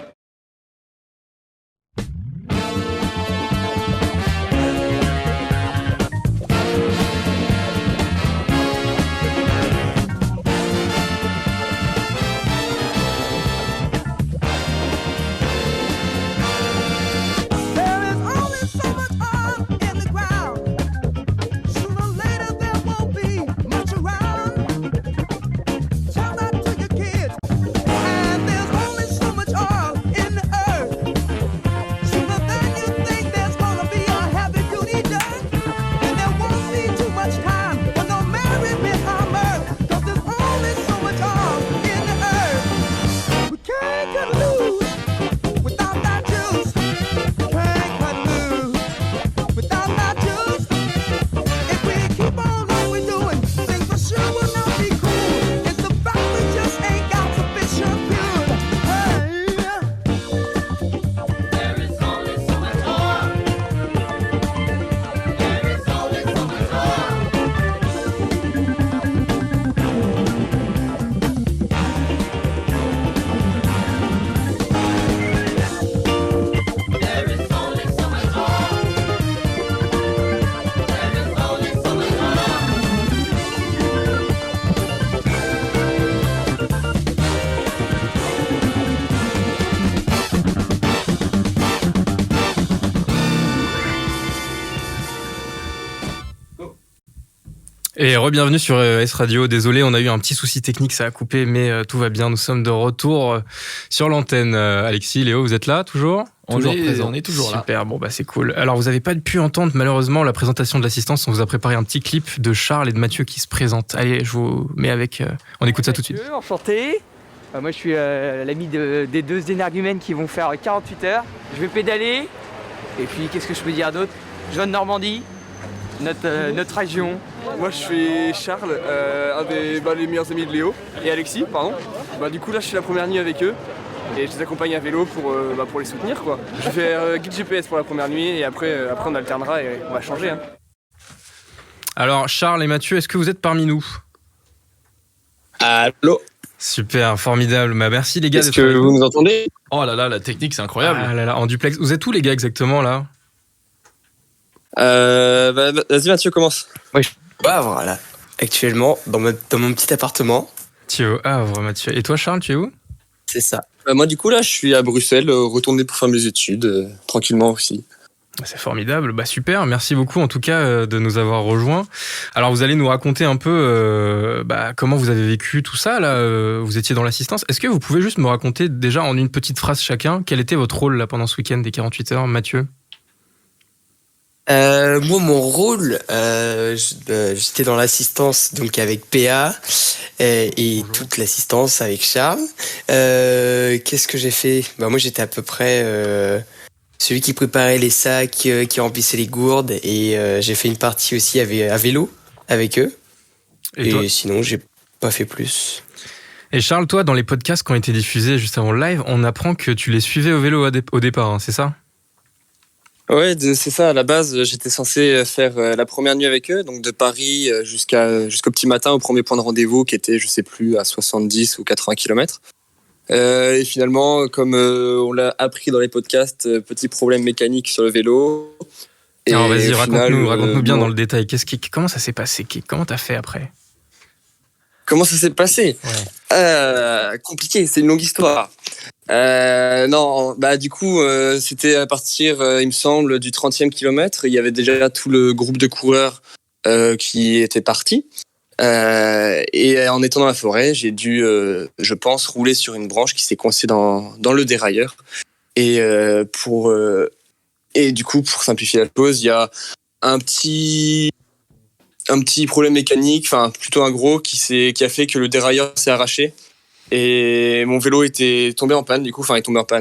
Tell that to your kids. And there's only so much oil Et re-bienvenue sur S Radio. Désolé, on a eu un petit souci technique, ça a coupé, mais tout va bien. Nous sommes de retour sur l'antenne. Alexis, Léo, vous êtes là toujours ? On est toujours là. Super, bon bah c'est cool. Alors vous n'avez pas pu entendre malheureusement la présentation de l'assistance. On vous a préparé un petit clip de Charles et de Mathieu qui se présentent. Allez, je vous mets avec. On écoute ça tout de suite. Enchanté. Moi je suis l'ami des deux énergumènes qui vont faire 48 heures. Je vais pédaler. Et puis qu'est-ce que je peux dire d'autre ? Je viens de Normandie, notre région. Moi je suis Charles, un des les meilleurs amis de Léo et Alexis, pardon. Du coup là je suis la première nuit avec eux et je les accompagne à vélo pour les soutenir quoi. Je vais faire guide GPS pour la première nuit et après on alternera et on va changer. Hein. Alors Charles et Mathieu, est-ce que vous êtes parmi nous ? Allô ? Super, formidable. Bah, merci les gars. Est-ce que vous nous entendez ? Oh là là, la technique, c'est incroyable. Ah là là, en duplex. Vous êtes où les gars exactement là ? Vas-y Mathieu, commence. Moi, je suis au Havre, là, actuellement, dans mon petit appartement. Tu es au Havre, Mathieu. Et toi, Charles, tu es où ? C'est ça. Moi du coup là, je suis à Bruxelles, retourné pour faire mes études, tranquillement aussi. C'est formidable, bah super, merci beaucoup en tout cas de nous avoir rejoints. Alors vous allez nous raconter un peu comment vous avez vécu tout ça, là, vous étiez dans l'assistance. Est-ce que vous pouvez juste me raconter déjà en une petite phrase chacun, quel était votre rôle là pendant ce week-end des 48 heures, Mathieu ? Moi, mon rôle, j'étais dans l'assistance donc avec PA et toute l'assistance avec Charles. Qu'est-ce que j'ai fait ? Moi, j'étais à peu près celui qui préparait les sacs, qui remplissait les gourdes et j'ai fait une partie aussi à vélo avec eux. Et sinon, j'ai pas fait plus. Et Charles, toi, dans les podcasts qui ont été diffusés juste avant le live, on apprend que tu les suivais au vélo au départ, hein, c'est ça ? Ouais, c'est ça. À la base, j'étais censé faire la première nuit avec eux, donc de Paris jusqu'au petit matin au premier point de rendez-vous qui était, je sais plus, à 70 ou 80 km. Et finalement, comme on l'a appris dans les podcasts, petit problème mécanique sur le vélo. Et alors vas-y, final, raconte-nous bien dans le détail. Comment ça s'est passé ? Comment t'as fait après ? Comment ça s'est passé ? Compliqué, c'est une longue histoire. Du coup, c'était à partir, il me semble, du 30e kilomètre. Il y avait déjà tout le groupe de coureurs qui était parti. Et en étant dans la forêt, j'ai dû, je pense, rouler sur une branche qui s'est coincée dans le dérailleur. Et du coup, pour simplifier la chose, il y a un petit problème mécanique, enfin plutôt un gros, qui a fait que le dérailleur s'est arraché. Et mon vélo était tombé en panne,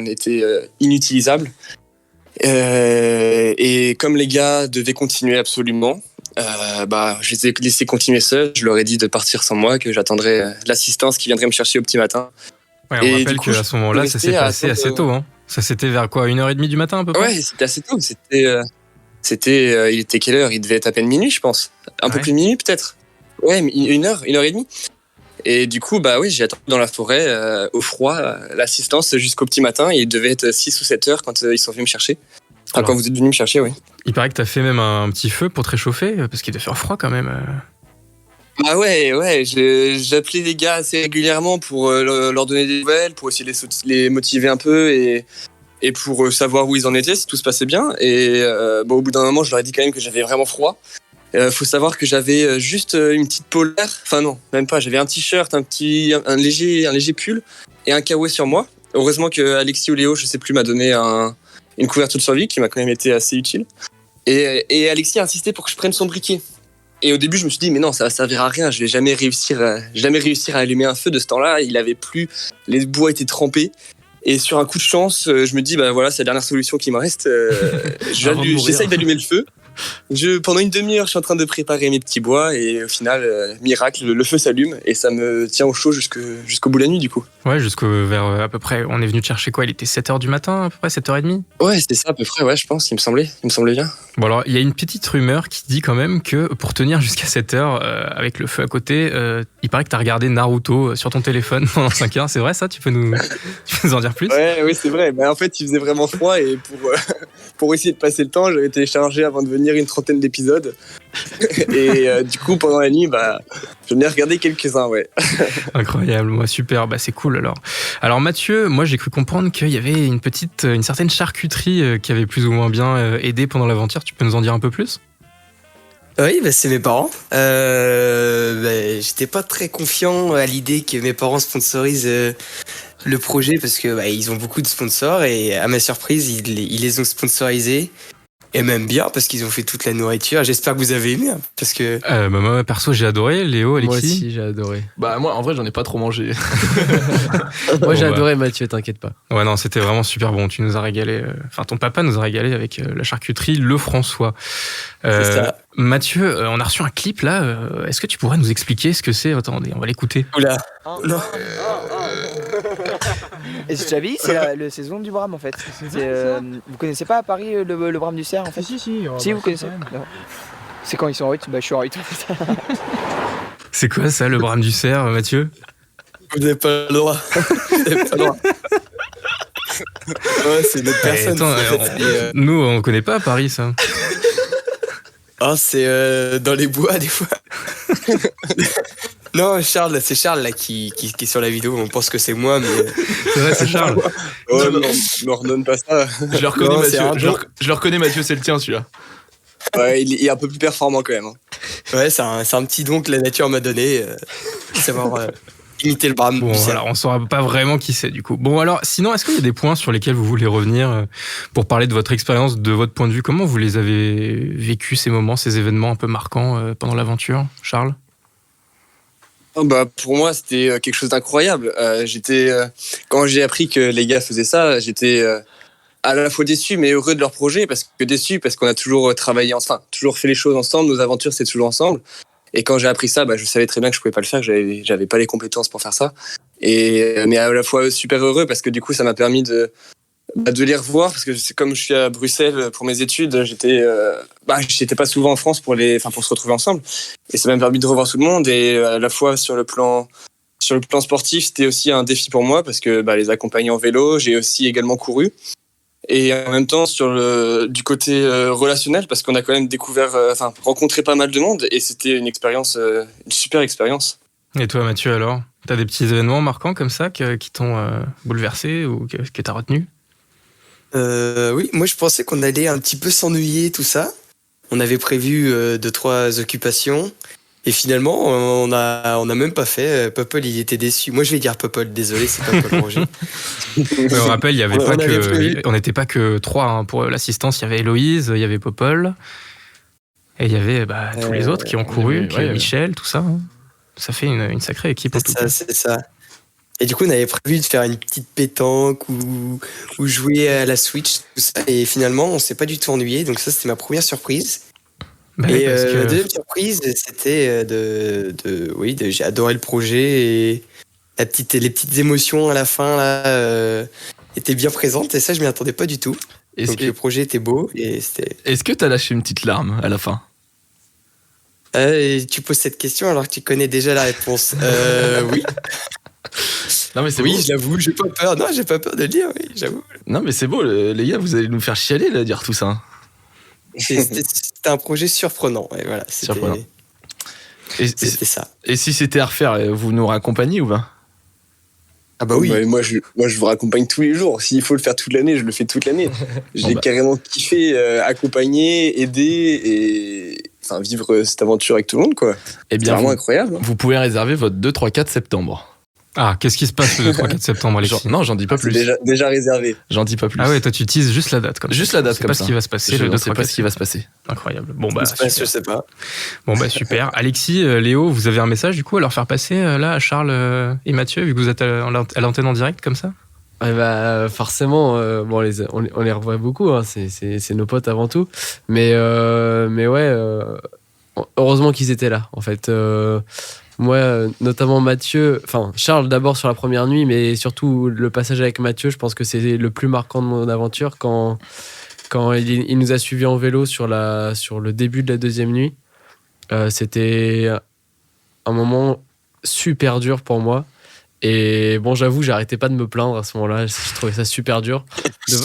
était inutilisable. Et comme les gars devaient continuer absolument, je les ai laissés continuer seuls. Je leur ai dit de partir sans moi, que j'attendrais l'assistance qui viendrait me chercher au petit matin. Ouais, on rappelle qu'à ce moment-là, ça s'est passé assez tôt. Hein. Ça c'était vers quoi, 1h30 du matin à peu près ? Ouais, c'était assez tôt. Il était quelle heure ? Il devait être à peine minuit, je pense. Un peu plus de minuit peut-être. Ouais, mais 1h30. Et du coup, j'ai attendu dans la forêt, au froid, l'assistance jusqu'au petit matin. Et il devait être 6 ou 7 heures quand ils sont venus me chercher. Enfin, quand vous êtes venus me chercher, oui. Il paraît que t'as fait même un petit feu pour te réchauffer, parce qu'il devait faire froid quand même. Ah ouais, j'appelais les gars assez régulièrement pour leur donner des nouvelles, pour essayer de les motiver un peu et pour savoir où ils en étaient, si tout se passait bien. Et au bout d'un moment, je leur ai dit quand même que j'avais vraiment froid. Faut savoir que j'avais juste une petite polaire, enfin non, même pas, j'avais un t-shirt, un léger pull et un kawaii sur moi. Heureusement que Alexis ou Léo, je sais plus, m'a donné une couverture de survie qui m'a quand même été assez utile. Et Alexis a insisté pour que je prenne son briquet. Et au début, je me suis dit, mais non, ça va servir à rien, je vais jamais réussir à allumer un feu de ce temps-là. Il avait plu, les bois étaient trempés. Et sur un coup de chance, je me dis, c'est la dernière solution qui me reste. J'essaye d'allumer le feu. Pendant une demi-heure, je suis en train de préparer mes petits bois et au final, miracle, le feu s'allume et ça me tient au chaud jusqu'au bout de la nuit du coup. Ouais, vers à peu près, on est venu te chercher quoi ? Il était 7h du matin à peu près, 7h30 ? Ouais, c'était ça à peu près, ouais, je pense, il me semblait bien. Bon alors, il y a une petite rumeur qui dit quand même que pour tenir jusqu'à 7h avec le feu à côté, il paraît que t'as regardé Naruto sur ton téléphone pendant 5 heures, c'est vrai ça ? Tu peux nous en dire plus ? Ouais, oui, c'est vrai. En fait, il faisait vraiment froid et pour essayer de passer le temps, j'avais téléchargé avant de venir une 30aine d'épisodes. Et du coup, pendant la nuit, j'en ai regardé quelques-uns, ouais. Incroyable, moi super, c'est cool alors. Alors Mathieu, moi j'ai cru comprendre qu'il y avait une certaine charcuterie qui avait plus ou moins bien aidé pendant l'aventure. Tu peux nous en dire un peu plus ? Oui, bah, c'est mes parents. J'étais pas très confiant à l'idée que mes parents sponsorisent le projet parce que ils ont beaucoup de sponsors et à ma surprise, ils les ont sponsorisés. Et même bien parce qu'ils ont fait toute la nourriture. J'espère que vous avez aimé parce que Moi, perso, j'ai adoré. Léo, Alexis. Moi aussi, j'ai adoré. Bah moi en vrai j'en ai pas trop mangé. Moi, j'ai Bon, adoré Mathieu, t'inquiète pas. Ouais, non, c'était vraiment super bon. Tu nous as régalé. Enfin, ton papa nous a régalé avec la charcuterie Le François. c'est ça. Mathieu, on a reçu un clip là. Est-ce que tu pourrais nous expliquer ce que c'est? Attendez, on va l'écouter. Oula. Non. Et ce Javi, c'est la saison du Brame en fait. Vous connaissez pas à Paris le Brame du Cerf en fait? Si, vous connaissez. Non. C'est quand ils sont en route? Bah je suis en route. C'est quoi ça, le Brame du Cerf, Mathieu? Vous n'avez pas le droit. Vous n'avez pas le droit. Ouais, c'est une autre personne. Attends, nous, on connaît pas à Paris ça. Oh, c'est dans les bois des fois. Non, Charles, c'est Charles là qui est sur la vidéo. On pense que c'est moi, mais C'est vrai, c'est Charles. Oh non, me redonne pas ça. Je le reconnais Non, c'est Mathieu. un Je le reconnais Mathieu, c'est le tien celui-là. Ouais, il est un peu plus performant quand même. Hein. ouais, c'est un petit don que la nature m'a donné. Savoir imiter le Brahme. Bon, alors on saura pas vraiment qui c'est du coup. Bon, alors, sinon, est-ce qu'il y a des points sur lesquels vous voulez revenir pour parler de votre expérience, de votre point de vue? Comment vous les avez vécus, ces moments, ces événements un peu marquants pendant l'aventure, Charles? Oh, bah, pour moi, c'était quelque chose d'incroyable. Quand j'ai appris que les gars faisaient ça, j'étais à la fois déçu mais heureux de leur projet, parce qu'on a toujours travaillé ensemble, toujours fait les choses ensemble, nos aventures c'est toujours ensemble. Et quand j'ai appris ça, je savais très bien que je pouvais pas le faire, que j'avais pas les compétences pour faire ça. Mais à la fois super heureux parce que du coup ça m'a permis de les revoir, parce que c'est comme je suis à Bruxelles pour mes études, j'étais pas souvent en France pour se retrouver ensemble. Et ça m'a permis de revoir tout le monde, et à la fois sur le plan sportif, c'était aussi un défi pour moi parce que les accompagner en vélo, j'ai aussi également couru. Et en même temps du côté relationnel, parce qu'on a quand même rencontré pas mal de monde, et c'était une super expérience. Et toi, Mathieu, alors? T'as des petits événements marquants comme ça qui t'ont bouleversé ou que t'as retenu? Oui, moi je pensais qu'on allait un petit peu s'ennuyer, tout ça. On avait prévu 2-3 occupations. Et finalement, on a même pas fait. Popol, il était déçu. Moi, je vais dire Popol, désolé, c'est pas Paul Roger. On rappelle, il y avait on n'était pas que 3 hein, pour l'assistance. Il y avait Héloïse, il y avait Popol, et il y avait tous les autres qui ont couru, Michel, tout ça. Hein. Ça fait une sacrée équipe. C'est ça. Et du coup, on avait prévu de faire une petite pétanque ou jouer à la Switch, tout ça. Et finalement, on s'est pas du tout ennuyé. Donc ça, c'était ma première surprise. Et la deuxième surprise, c'était j'ai adoré le projet, et les petites émotions à la fin là étaient bien présentes, et ça je m'y attendais pas du tout. Donc le projet était beau et c'était. Est-ce que t'as lâché une petite larme à la fin? Et tu poses cette question alors que tu connais déjà la réponse. Oui. Non mais c'est oui, beau. je l'avoue, j'ai pas peur. Non, j'ai pas peur de le dire. Oui, j'avoue. Non mais c'est beau, les gars, vous allez nous faire chialer là, dire tout ça. C'était un projet surprenant. Et voilà, Surprenant. C'était ça. Et si c'était à refaire, vous nous raccompagnez ou pas? Ah bah oui. Moi, je vous raccompagne tous les jours. S'il faut le faire toute l'année, je le fais toute l'année. J'ai carrément kiffé accompagner, aider et vivre cette aventure avec tout le monde, quoi. Eh bien, c'est vraiment incroyable. Vous pouvez réserver votre 2, 3, 4 septembre. Ah, qu'est-ce qui se passe le 2, 3, 4 septembre, Alexis? Non, j'en dis pas plus. C'est déjà réservé. J'en dis pas plus. Ah ouais, toi tu teases juste la date comme ça. Juste la date C'est comme pas ça. ce qui va se passer. Je le ne 2, sais 3, pas 4 ce qui va se passer. Incroyable. Bon Je sais pas. Bon super. Alexis, Léo, vous avez un message du coup à leur faire passer là à Charles et Mathieu, vu que vous êtes à l'antenne en direct comme ça? Ouais, forcément, on les revoit beaucoup, hein, c'est nos potes avant tout. Mais ouais, heureusement qu'ils étaient là, en fait. Moi, notamment Mathieu, enfin Charles d'abord sur la première nuit, mais surtout le passage avec Mathieu, je pense que c'est le plus marquant de mon aventure quand il nous a suivis en vélo sur le début de la deuxième nuit. C'était un moment super dur pour moi. Et bon, j'avoue, j'arrêtais pas de me plaindre à ce moment-là. Je trouvais ça super dur.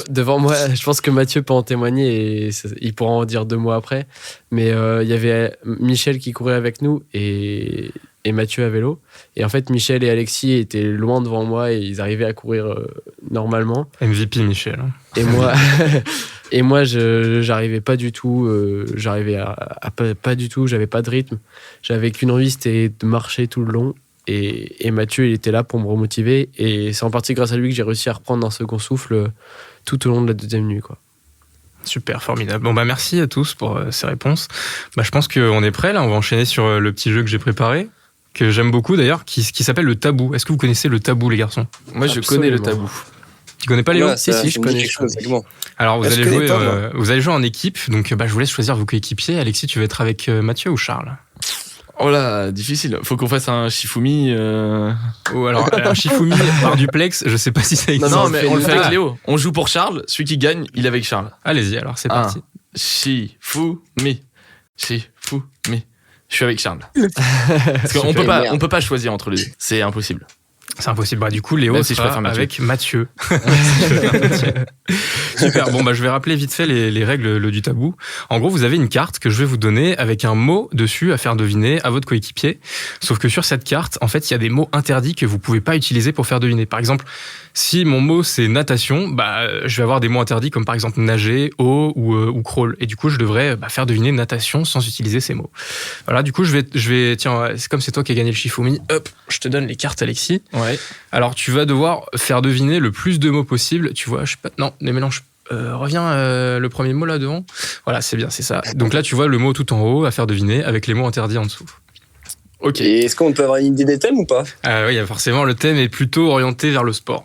Devant moi, je pense que Mathieu peut en témoigner et il pourra en dire 2 mois après. Mais il y avait Michel qui courait avec nous et Mathieu à vélo. Et en fait, Michel et Alexis étaient loin devant moi et ils arrivaient à courir normalement. MVP Michel. Et moi, Et moi, j'arrivais pas du tout. J'arrivais à pas du tout. J'avais pas de rythme. J'avais qu'une envie, c'était de marcher tout le long. Et Mathieu, il était là pour me remotiver. Et c'est en partie grâce à lui que j'ai réussi à reprendre un second souffle tout au long de la deuxième nuit, quoi. Super, formidable. Bon, bah, merci à tous pour ces réponses. Bah, je pense qu'on est prêt, là. On va enchaîner sur le petit jeu que j'ai préparé, que j'aime beaucoup d'ailleurs, qui s'appelle le tabou. Est-ce que vous connaissez le tabou, les garçons? Moi, je connais le tabou. Tu connais pas, Léo? Ouais, Si, je connais. quelque chose, exactement. Alors, vous Je allez connais jouer, pas, moi. vous allez jouer en équipe. Donc, je vous laisse choisir vos coéquipiers. Alexis, tu vas être avec Mathieu ou Charles? Oh là, difficile. Faut qu'on fasse un Shifumi. Ou alors, un Shifumi par duplex, je sais pas si ça existe. Non, mais on le fait avec Ah, Léo. On joue pour Charles. Celui qui gagne, il est avec Charles. Allez-y, alors, c'est parti. Shifumi. Shifumi. Je suis avec Charles. Parce qu'on peut pas choisir entre les deux. C'est impossible. C'est impossible. Bah, du coup, Léo Même si je sera préfère Mathieu. avec Mathieu. Super. Bon, bah, je vais rappeler vite fait les règles du tabou. En gros, vous avez une carte que je vais vous donner avec un mot dessus à faire deviner à votre coéquipier. Sauf que sur cette carte, en fait, il y a des mots interdits que vous pouvez pas utiliser pour faire deviner. Par exemple, si mon mot c'est natation, bah, je vais avoir des mots interdits comme par exemple nager, eau ou crawl. Et du coup, je devrais faire deviner natation sans utiliser ces mots. Voilà. Du coup, je vais, tiens, c'est comme c'est toi qui as gagné le Shifumi. Hop, je te donne les cartes, Alexis. Ouais. Alors, tu vas devoir faire deviner le plus de mots possible. Tu vois, je sais pas. Non, les mélanges. Reviens le premier mot là devant. Voilà, c'est bien, c'est ça. Donc là, tu vois le mot tout en haut à faire deviner avec les mots interdits en dessous. Ok. Et est-ce qu'on peut avoir une idée des thèmes ou pas? Oui, forcément, le thème est plutôt orienté vers le sport.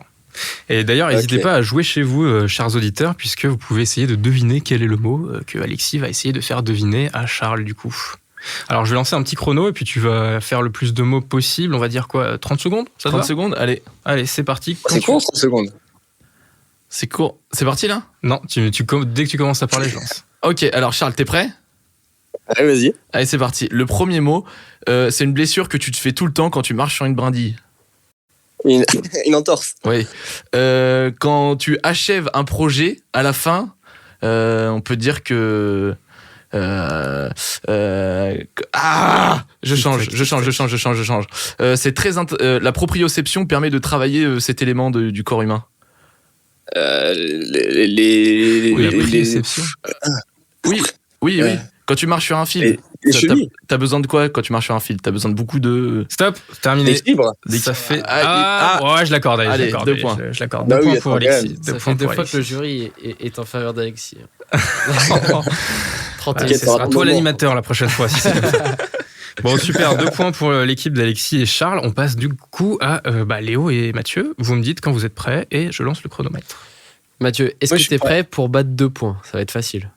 Et d'ailleurs, n'hésitez Ok. pas à jouer chez vous, chers auditeurs, puisque vous pouvez essayer de deviner quel est le mot que Alexis va essayer de faire deviner à Charles, du coup. Alors, je vais lancer un petit chrono et puis tu vas faire le plus de mots possible. On va dire quoi, 30 secondes? Ça te 30 va? secondes, allez. Allez, c'est parti. Quand C'est tu- court, 30 secondes. C'est court. C'est parti là? Non, dès que tu commences à parler, je lance. Ok, alors Charles, t'es prêt? Allez, vas-y. Allez, c'est parti. Le premier mot, c'est une blessure que tu te fais tout le temps quand tu marches sur une brindille. Une entorse. Oui. Quand tu achèves un projet, à la fin, on peut dire que... Je change. C'est très la proprioception permet de travailler cet élément du corps humain. Les Proprioception. Oui. Quand tu marches sur un fil, les chevilles. t'as besoin de quoi quand tu marches sur un fil? T'as besoin de beaucoup de... Stop, terminé. Les fibres. Ça fait. Ah, Ouais, je l'accorde. Allez, je l'accorde, 2 points. Je l'accorde. Bah 2 oui, points pour attends, Alexis. quand même. Ça fait 2 fois que le jury est en faveur d'Alexis. 31. Ce sera un toi moment. l'animateur la prochaine fois. Si c'est comme ça. Bon, super. 2 points pour l'équipe d'Alexis et Charles. On passe du coup à Léo et Mathieu. Vous me dites quand vous êtes prêts et je lance le chronomètre. Mathieu, est-ce Moi, que je suis t'es prêt. prêt pour battre 2 points? Ça va être facile.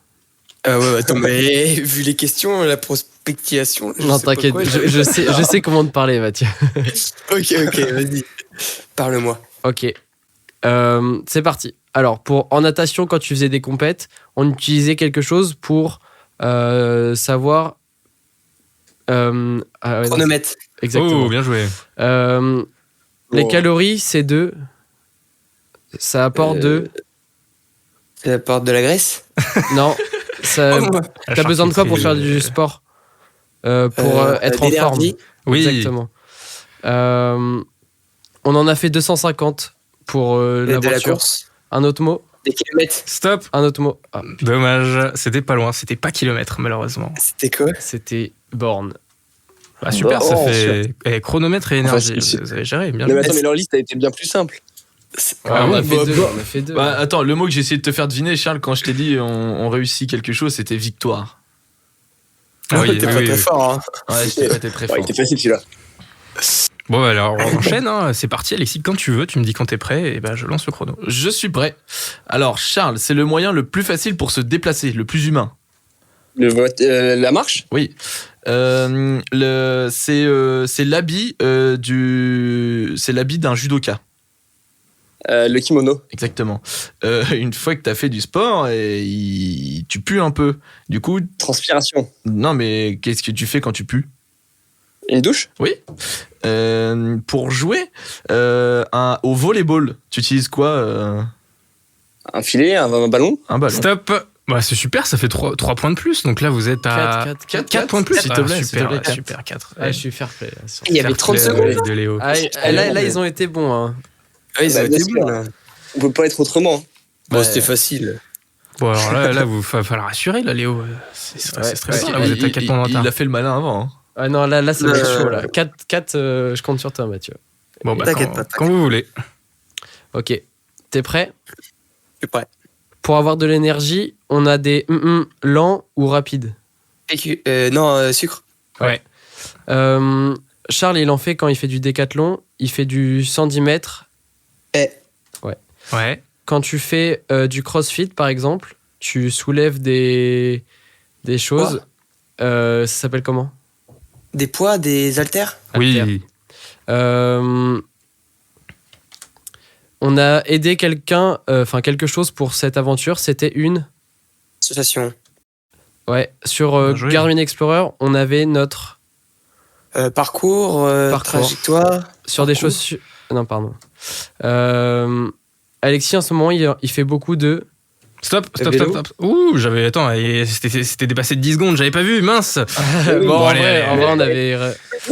Ouais, attends, mais vu les questions, la prospectation. je Non, sais pas t'inquiète, quoi, je sais comment te parler, Mathieu. Ok, vas-y. Parle-moi. Ok. C'est parti. Alors, en natation, quand tu faisais des compètes, on utilisait quelque chose pour savoir. Non, Chronomètre. exactement. Oh, bien joué. Les Bon. calories, c'est de. Ça apporte de. Ça apporte de la graisse. Non. Ça, Oh, t'as besoin de quoi pour faire du sport? Pour être en forme. d'énergie. Oui. Exactement. On en a fait 250 pour la De la voiture. course. Un autre mot? Des kilomètres. Stop. Un autre mot. Ah, Dommage. C'était pas loin. C'était pas kilomètre, malheureusement. C'était quoi? c'était borne. Ah, super, ça Oh, fait chronomètre et énergie. Enfin, Vous avez géré. Bien Mais joué. attends, mais leur liste a été bien plus simple. on a fait bah, deux. bah. On a fait deux. Bah, attends, le mot que j'ai essayé de te faire deviner, Charles, quand je t'ai dit on réussit quelque chose, c'était victoire. Ah oui, T'es oui, pas oui, très oui. fort, hein. Ouais, je t'ai pas été très Ouais, fort. il était facile celui-là. Bon, alors on enchaîne. Hein. C'est parti, Alexis. Quand tu veux, tu me dis quand t'es prêt et je lance le chrono. Je suis prêt. Alors, Charles, c'est le moyen le plus facile pour se déplacer, le plus humain. La marche. Oui. C'est l'habit c'est l'habit d'un judoka. Le kimono. Exactement. Une fois que t'as fait du sport, tu pues un peu. Du coup, Transpiration. non, mais qu'est-ce que tu fais quand tu pues? Une douche. Oui. Pour jouer au volleyball, tu utilises quoi? Un filet, un ballon. Un ballon. Stop. Bah, c'est super, ça fait 3 points de plus. Donc là, vous êtes à 4 points de plus. S'il te plaît, super, s'il te plaît. super, 4. Ah, je suis fair play. Là, sur- Il y avait 30 secondes. De Léo. Ah, là, ils ont été bons. Hein. Ouais, ils Bah, ont été bien sûr. bons, là. On peut pas être autrement. Bon, Ouais. c'était facile. Bon, alors là, vous va falloir assurer, là, Léo. C'est stressant, là, vous êtes à 4 points Il d'entente. a fait le malin avant. Hein. Ah non, là ça va être chaud. Là. 4, je compte sur toi, Mathieu. Bon, bah, T'inquiète pas, quand vous voulez. Ok. T'es prêt? Je suis prêt. Pour avoir de l'énergie, on a des lents ou rapides. Sucre. Ouais. Charles, il en fait quand il fait du décathlon. Il fait du 110 mètres. Ouais. Quand tu fais du crossfit, par exemple, tu soulèves des choses. Ça s'appelle comment? Des poids, des haltères. Oui. On a aidé quelqu'un, quelque chose pour cette aventure. C'était une. Association. Ouais. Sur Bien joué. Garmin Explorer, on avait notre. Parcours, trajectoire. Sur des choses. Non, pardon. Alexis, en ce moment, il fait beaucoup de. Stop. vélo. Ouh, attends, c'était dépassé de 10 secondes, j'avais pas vu, mince. Bon, allez, en vrai, on avait.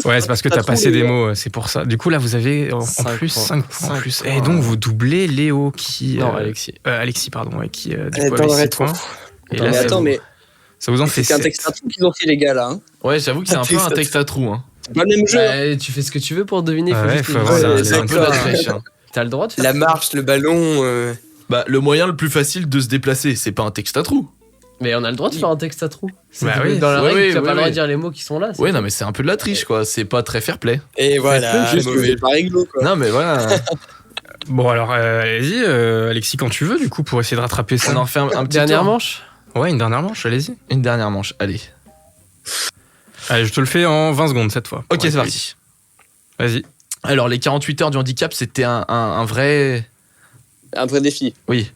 Ouais, c'est parce que t'as passé des mots, c'est pour ça. Du coup, là, vous avez en Cinq plus points. 5 points en Cinq plus. points. Et donc, vous doublez Léo qui. Non, Alexis. Alexis, pardon, ouais, qui du coup Dans avait le 6 rétro. points. Et Dans là, le ça rétro. vous- ça vous en fait C'est un 7. texte à tout qu'ils ont fait, les gars, là. Hein. Ouais, j'avoue que c'est un peu un texte à trous. Hein. C'est pas le même jeu. hein. Bah, tu fais ce que tu veux pour deviner. Faut Ouais, juste faut le avoir dire. la- C'est un peu la triche. Hein. T'as le droit de faire La ça. marche, le ballon. Bah, le moyen le plus facile de se déplacer, c'est pas un texte à trous. Mais on a le droit de faire un texte à trous. C'est Bah oui. dans la Oui, règle, oui, tu as oui, pas le droit oui. de dire les mots qui sont là. c'est Ouais, tout. non, mais c'est un peu de la triche, quoi. C'est pas très fair play. Et voilà. Juste que mauvais. c'est pas réglo, quoi. Non, mais voilà. Bon, alors, allez-y, Alexis, quand tu veux, du coup, pour essayer de rattraper ça. On en refait un petit Dernière tour. manche. Ouais, une dernière manche, allez-y. Une dernière manche, allez. Allez, je te le fais en 20 secondes cette fois. Ok, Ouais, c'est parti. Vas-y. Alors, les 48 heures du handicap, c'était un vrai. Un vrai défi. Oui.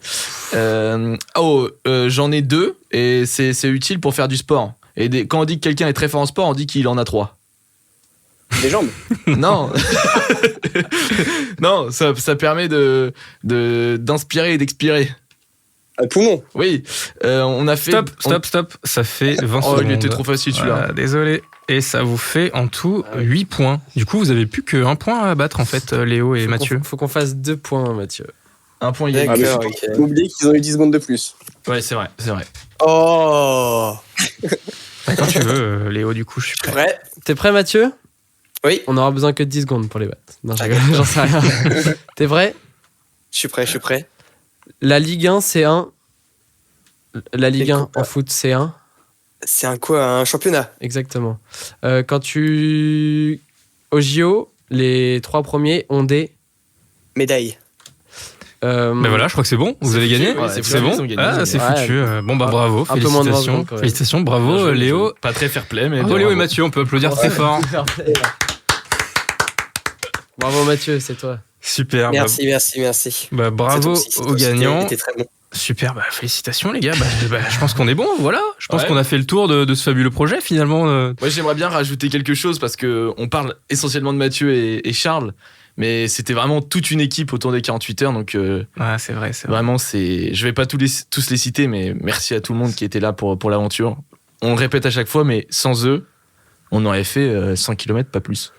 J'en ai 2 et c'est utile pour faire du sport. Et quand on dit que quelqu'un est très fort en sport, on dit qu'il en a 3. Des jambes. Non. Non, ça permet d'inspirer et d'expirer. Un poumon. Oui. On a fait. Stop. Ça fait 20 Oh, secondes. il était trop facile celui-là. Voilà, désolé. Et ça vous fait en tout 8 points. Du coup, vous avez plus qu'un point à battre, en fait, Léo et Mathieu. Faut qu'on fasse 2 points, Mathieu. Un point Ah, mais D'accord, faut ok. pas oublier qu'ils ont eu 10 secondes de plus. Ouais, c'est vrai. Oh. Quand tu veux, Léo, du coup, je suis prêt. Prêt. T'es prêt, Mathieu? Oui. On aura besoin que de 10 secondes pour les battre. Non, je rigole, j'en sais rien. T'es prêt? Je suis prêt. La Ligue 1, c'est un. La Ligue C'est 1 quoi en foot, c'est un. C'est un championnat. Exactement. Quand tu. Au JO, les 3 premiers ont des. Médaille. Mais voilà, je crois que c'est bon. Vous avez gagné. ouais, c'est c'est bon. ils ont gagné, Ah, ils ont c'est gagné. foutu. Bon, bah bravo. Un peu moins de 20 Félicitations. secondes, quand même. Félicitations. Bravo, Bien joué, Léo. Pas très fair play, mais. Bravo, Léo et Mathieu. On peut applaudir très fort. Bravo, Mathieu, c'est toi. Super. Merci. Bah, bravo aux gagnants. C'était très bon. Super, bah, félicitations les gars. Je pense qu'on est bon, voilà. Je pense Ouais. qu'on a fait le tour de ce fabuleux projet finalement. Moi, j'aimerais bien rajouter quelque chose parce que on parle essentiellement de Mathieu et Charles, mais c'était vraiment toute une équipe autour des 48 heures. Donc, Ah, c'est vrai. vraiment, je vais pas tous les citer, mais merci à tout le monde qui était là pour l'aventure. On le répète à chaque fois, mais sans eux, on aurait fait 100 km, pas plus.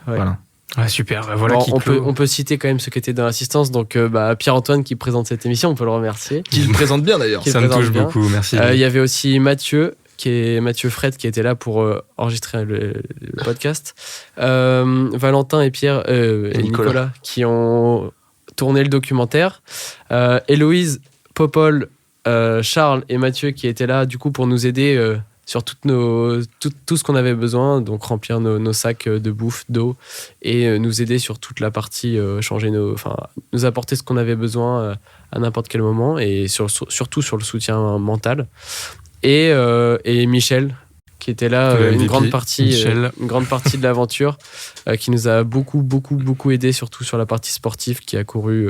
Ouais. Voilà. Ouais, super. Bah, voilà Bon, qui on peut citer quand même ceux qui étaient dans l'assistance. Donc, Pierre-Antoine qui présente cette émission, on peut le remercier. Qui le présente bien d'ailleurs. Qui ça me présente touche bien. beaucoup. Merci. Il y avait aussi Mathieu Fred qui était là pour enregistrer le podcast. Valentin et Pierre et Nicolas qui ont tourné le documentaire. Héloïse, Popol, Charles et Mathieu qui étaient là du coup pour nous aider sur tout ce qu'on avait besoin, donc remplir nos sacs de bouffe, d'eau et nous aider sur toute la partie, nous apporter ce qu'on avait besoin à n'importe quel moment et surtout sur le soutien mental. Et Michel qui était là Le une MVP, grande partie Michel. de l'aventure qui nous a beaucoup aidé surtout sur la partie sportive qui a couru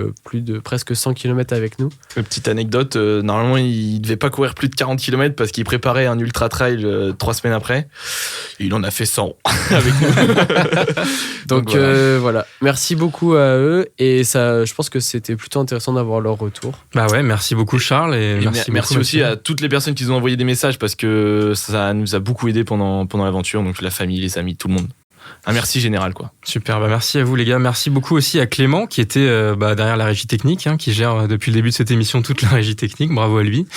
presque 100 km avec nous. Petite anecdote, normalement il devait pas courir plus de 40 km parce qu'il préparait un ultra trail 3 semaines après. Il en a fait 100 avec nous. Donc voilà, merci beaucoup à eux et ça, je pense que c'était plutôt intéressant d'avoir leur retour. Bah ouais, merci beaucoup Charles et Et merci merci beaucoup, aussi Mathieu. à toutes les personnes qui nous ont envoyé des messages parce que ça nous a beaucoup aidé pendant l'aventure, donc la famille, les amis, tout le monde. un merci général, quoi. Super, merci à vous les gars. Merci beaucoup aussi à Clément qui était derrière la régie technique, qui gère depuis le début de cette émission toute la régie technique. Bravo à lui.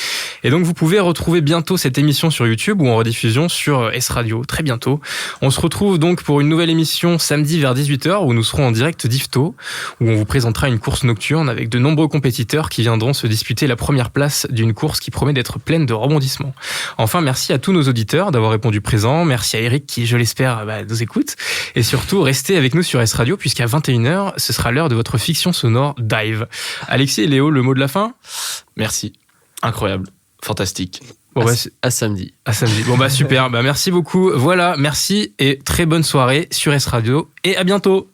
Et donc vous pouvez retrouver bientôt cette émission sur YouTube ou en rediffusion sur S Radio, très bientôt. On se retrouve donc pour une nouvelle émission samedi vers 18h où nous serons en direct d'Yvetot, où on vous présentera une course nocturne avec de nombreux compétiteurs qui viendront se disputer la première place d'une course qui promet d'être pleine de rebondissements. Enfin, merci à tous nos auditeurs d'avoir répondu présent. Merci à Eric qui, je l'espère, nous écoute. Et surtout, restez avec nous sur S Radio puisqu'à 21h, ce sera l'heure de votre fiction sonore Dive. Alexis et Léo, le mot de la fin ? Merci. Incroyable. Fantastique. Bon, à samedi. À samedi. Bon, super. Merci beaucoup. Voilà, merci et très bonne soirée sur S Radio et à bientôt.